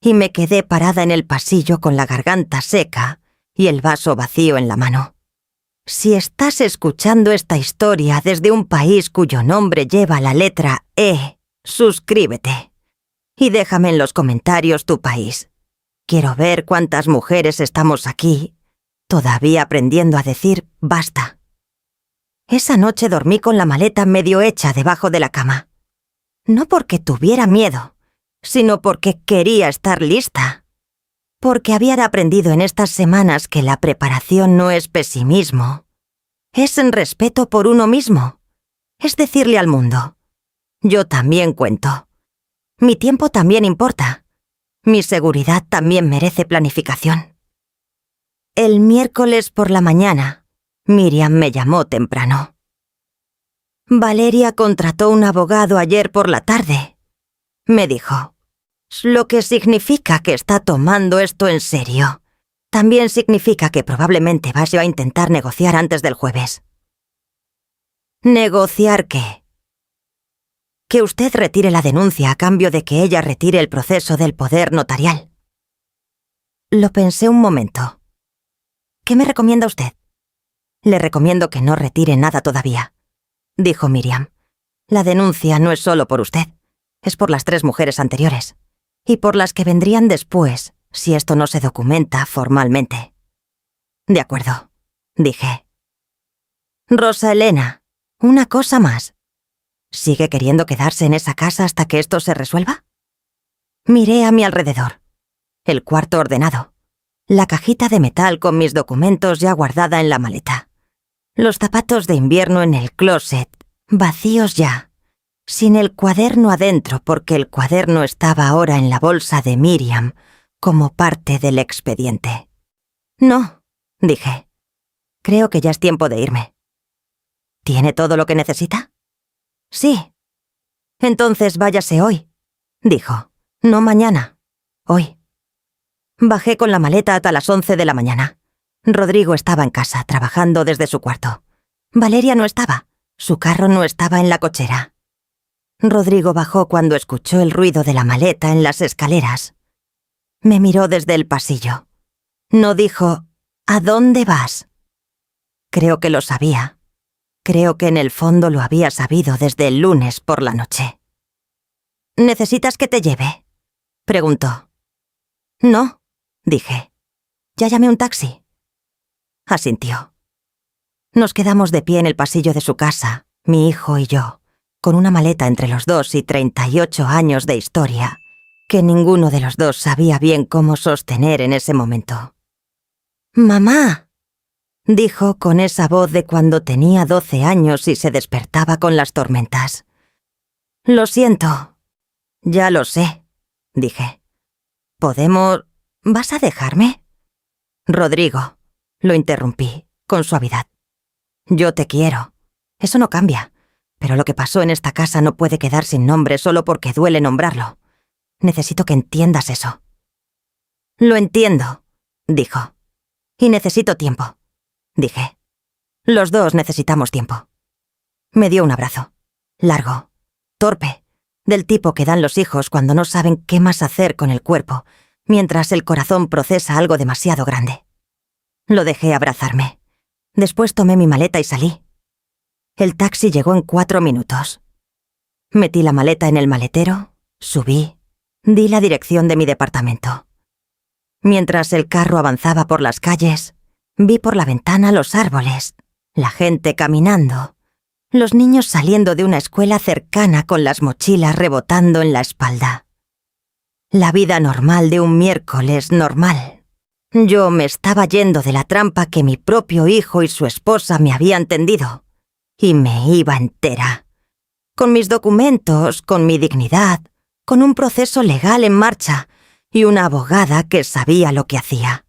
y me quedé parada en el pasillo con la garganta seca y el vaso vacío en la mano. Si estás escuchando esta historia desde un país cuyo nombre lleva la letra E, suscríbete. Y déjame en los comentarios tu país. Quiero ver cuántas mujeres estamos aquí, todavía aprendiendo a decir basta. Esa noche dormí con la maleta medio hecha debajo de la cama. No porque tuviera miedo, sino porque quería estar lista. Porque había aprendido en estas semanas que la preparación no es pesimismo. Es en respeto por uno mismo. Es decirle al mundo: yo también cuento. Mi tiempo también importa. Mi seguridad también merece planificación. El miércoles por la mañana, Miriam me llamó temprano. «Valeria contrató un abogado ayer por la tarde», me dijo. «Lo que significa que está tomando esto en serio. También significa que probablemente vaya a intentar negociar antes del jueves». «¿Negociar qué?». «Que usted retire la denuncia a cambio de que ella retire el proceso del poder notarial». Lo pensé un momento. «¿Qué me recomienda usted?». «Le recomiendo que no retire nada todavía», dijo Miriam. «La denuncia no es solo por usted, es por las 3 mujeres anteriores, y por las que vendrían después, si esto no se documenta formalmente». «De acuerdo», dije. «Rosa Elena, una cosa más. ¿Sigue queriendo quedarse en esa casa hasta que esto se resuelva?». Miré a mi alrededor. El cuarto ordenado. La cajita de metal con mis documentos ya guardada en la maleta. Los zapatos de invierno en el closet, vacíos ya. Sin el cuaderno adentro porque el cuaderno estaba ahora en la bolsa de Miriam como parte del expediente. «No», dije. «Creo que ya es tiempo de irme». «¿Tiene todo lo que necesita?». «Sí». «Entonces váyase hoy», dijo. «No mañana, hoy». Bajé con la maleta hasta las 11 de la mañana. Rodrigo estaba en casa, trabajando desde su cuarto. Valeria no estaba. Su carro no estaba en la cochera. Rodrigo bajó cuando escuchó el ruido de la maleta en las escaleras. Me miró desde el pasillo. No dijo: «¿A dónde vas?». Creo que lo sabía. Creo que en el fondo lo había sabido desde el lunes por la noche. ¿Necesitas que te lleve?, preguntó. No, dije. Ya llamé un taxi. Asintió. Nos quedamos de pie en el pasillo de su casa, mi hijo y yo, con una maleta entre los dos y 38 años de historia, que ninguno de los dos sabía bien cómo sostener en ese momento. «¡Mamá!», dijo con esa voz de cuando tenía 12 años y se despertaba con las tormentas. «Lo siento». «Ya lo sé», dije. «¿Podemos...? ¿Vas a dejarme?» «Rodrigo», lo interrumpí, con suavidad. «Yo te quiero. Eso no cambia. Pero lo que pasó en esta casa no puede quedar sin nombre solo porque duele nombrarlo. Necesito que entiendas eso». «Lo entiendo», dijo. «Y necesito tiempo», dije. «Los dos necesitamos tiempo». Me dio un abrazo. Largo. Torpe. Del tipo que dan los hijos cuando no saben qué más hacer con el cuerpo, mientras el corazón procesa algo demasiado grande. Lo dejé abrazarme. Después tomé mi maleta y salí. El taxi llegó en 4 minutos. Metí la maleta en el maletero, subí, di la dirección de mi departamento. Mientras el carro avanzaba por las calles, vi por la ventana los árboles, la gente caminando, los niños saliendo de una escuela cercana con las mochilas rebotando en la espalda. La vida normal de un miércoles normal. Yo me estaba yendo de la trampa que mi propio hijo y su esposa me habían tendido, y me iba entera. Con mis documentos, con mi dignidad, con un proceso legal en marcha y una abogada que sabía lo que hacía.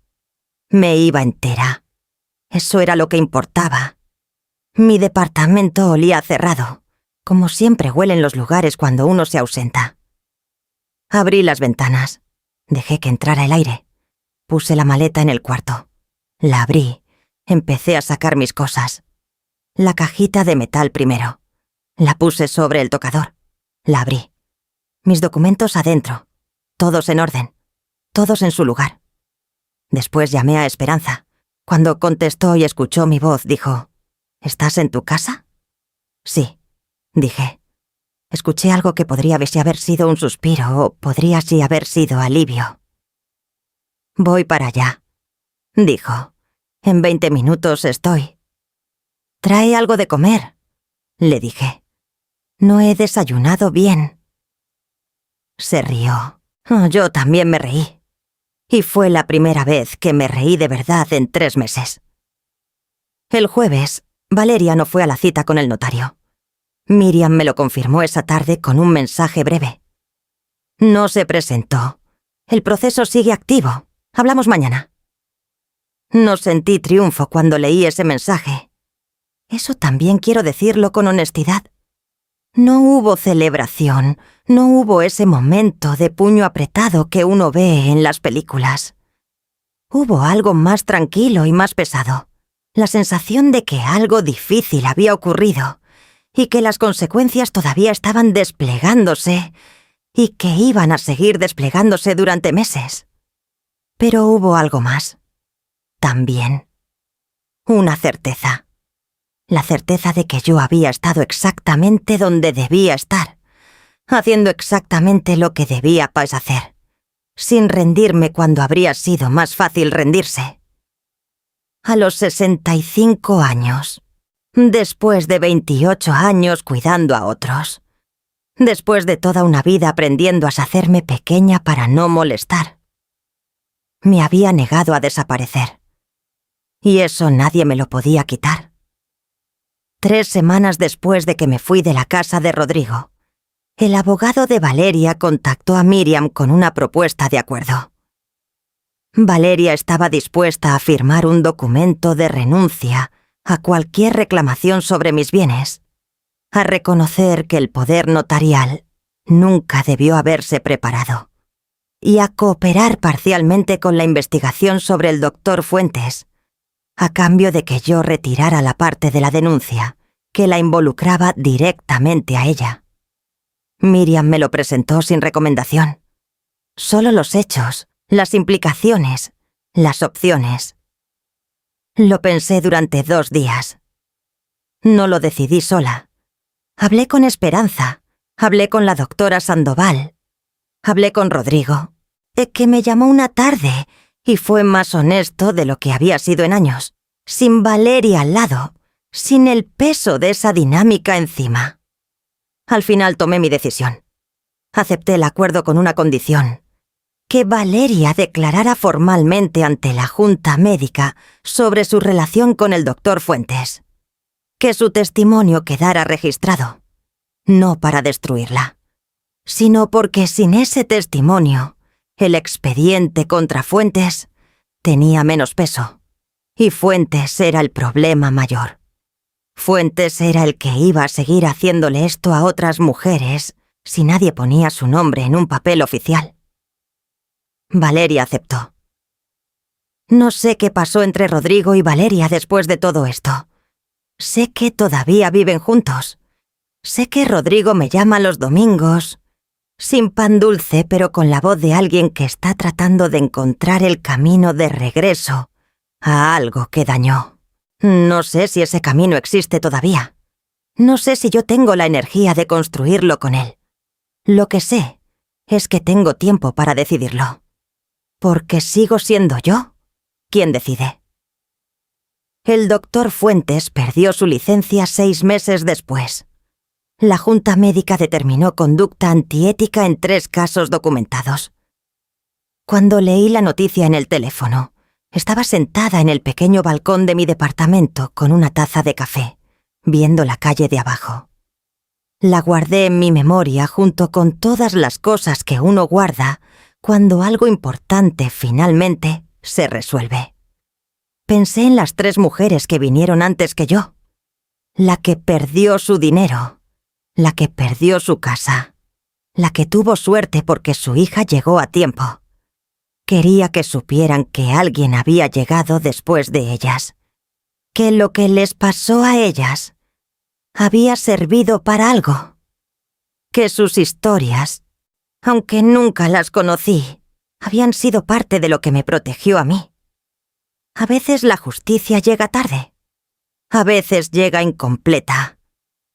Me iba entera. Eso era lo que importaba. Mi departamento olía cerrado, como siempre huelen los lugares cuando uno se ausenta. Abrí las ventanas. Dejé que entrara el aire. Puse la maleta en el cuarto. La abrí. Empecé a sacar mis cosas. La cajita de metal primero. La puse sobre el tocador. La abrí. Mis documentos adentro. Todos en orden. Todos en su lugar. Después llamé a Esperanza. Cuando contestó y escuchó mi voz, dijo: «¿Estás en tu casa?» «Sí», dije. Escuché algo que podría haber sido un suspiro o podría haber sido alivio. «Voy para allá», dijo. «En 20 minutos estoy». «Trae algo de comer», le dije. «No he desayunado bien». Se rió. Yo también me reí. Y fue la primera vez que me reí de verdad en 3 meses. El jueves, Valeria no fue a la cita con el notario. Miriam me lo confirmó esa tarde con un mensaje breve. «No se presentó. El proceso sigue activo. Hablamos mañana». No sentí triunfo cuando leí ese mensaje. Eso también quiero decirlo con honestidad. No hubo celebración, no hubo ese momento de puño apretado que uno ve en las películas. Hubo algo más tranquilo y más pesado. La sensación de que algo difícil había ocurrido y que las consecuencias todavía estaban desplegándose y que iban a seguir desplegándose durante meses. Pero hubo algo más. También. Una certeza. La certeza de que yo había estado exactamente donde debía estar, haciendo exactamente lo que debía hacer, sin rendirme cuando habría sido más fácil rendirse. A los 65 años, después de 28 años cuidando a otros, después de toda una vida aprendiendo a hacerme pequeña para no molestar, me había negado a desaparecer. Y eso nadie me lo podía quitar. 3 semanas después de que me fui de la casa de Rodrigo, el abogado de Valeria contactó a Miriam con una propuesta de acuerdo. Valeria estaba dispuesta a firmar un documento de renuncia a cualquier reclamación sobre mis bienes, a reconocer que el poder notarial nunca debió haberse preparado, y a cooperar parcialmente con la investigación sobre el doctor Fuentes, a cambio de que yo retirara la parte de la denuncia que la involucraba directamente a ella. Miriam me lo presentó sin recomendación. Solo los hechos, las implicaciones, las opciones. Lo pensé durante 2 días. No lo decidí sola. Hablé con Esperanza, hablé con la doctora Sandoval, hablé con Rodrigo, que me llamó una tarde y fue más honesto de lo que había sido en años, sin Valeria al lado, sin el peso de esa dinámica encima. Al final tomé mi decisión. Acepté el acuerdo con una condición: que Valeria declarara formalmente ante la Junta Médica sobre su relación con el doctor Fuentes. Que su testimonio quedara registrado, no para destruirla, sino porque sin ese testimonio, el expediente contra Fuentes tenía menos peso, y Fuentes era el problema mayor. Fuentes era el que iba a seguir haciéndole esto a otras mujeres si nadie ponía su nombre en un papel oficial. Valeria aceptó. No sé qué pasó entre Rodrigo y Valeria después de todo esto. Sé que todavía viven juntos. Sé que Rodrigo me llama los domingos, sin pan dulce, pero con la voz de alguien que está tratando de encontrar el camino de regreso a algo que dañó. No sé si ese camino existe todavía. No sé si yo tengo la energía de construirlo con él. Lo que sé es que tengo tiempo para decidirlo. Porque sigo siendo yo quien decide. El doctor Fuentes perdió su licencia 6 meses después. La Junta Médica determinó conducta antiética en 3 casos documentados. Cuando leí la noticia en el teléfono, estaba sentada en el pequeño balcón de mi departamento con una taza de café, viendo la calle de abajo. La guardé en mi memoria junto con todas las cosas que uno guarda cuando algo importante finalmente se resuelve. Pensé en las 3 mujeres que vinieron antes que yo. La que perdió su dinero, la que perdió su casa, la que tuvo suerte porque su hija llegó a tiempo. Quería que supieran que alguien había llegado después de ellas, que lo que les pasó a ellas había servido para algo, que sus historias, aunque nunca las conocí, habían sido parte de lo que me protegió a mí. A veces la justicia llega tarde, a veces llega incompleta,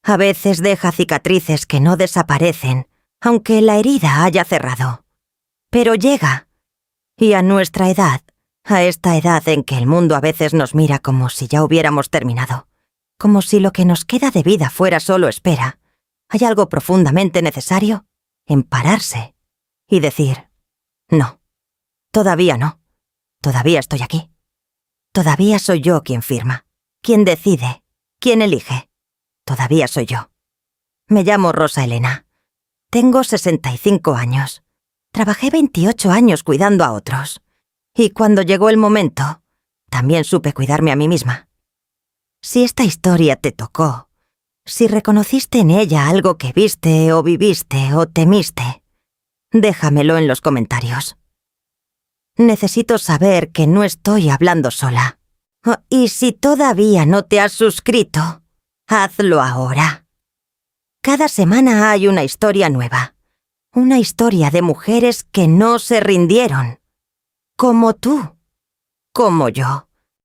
a veces deja cicatrices que no desaparecen, aunque la herida haya cerrado, pero llega. Y a nuestra edad, a esta edad en que el mundo a veces nos mira como si ya hubiéramos terminado, como si lo que nos queda de vida fuera solo espera, hay algo profundamente necesario en pararse y decir: no, todavía no, todavía estoy aquí. Todavía soy yo quien firma, quien decide, quien elige. Todavía soy yo. Me llamo Rosa Elena. Tengo 65 años. Trabajé 28 años cuidando a otros. Y cuando llegó el momento, también supe cuidarme a mí misma. Si esta historia te tocó, si reconociste en ella algo que viste o viviste o temiste, déjamelo en los comentarios. Necesito saber que no estoy hablando sola. Y si todavía no te has suscrito, hazlo ahora. Cada semana hay una historia nueva. Una historia de mujeres que no se rindieron. Como tú. Como yo.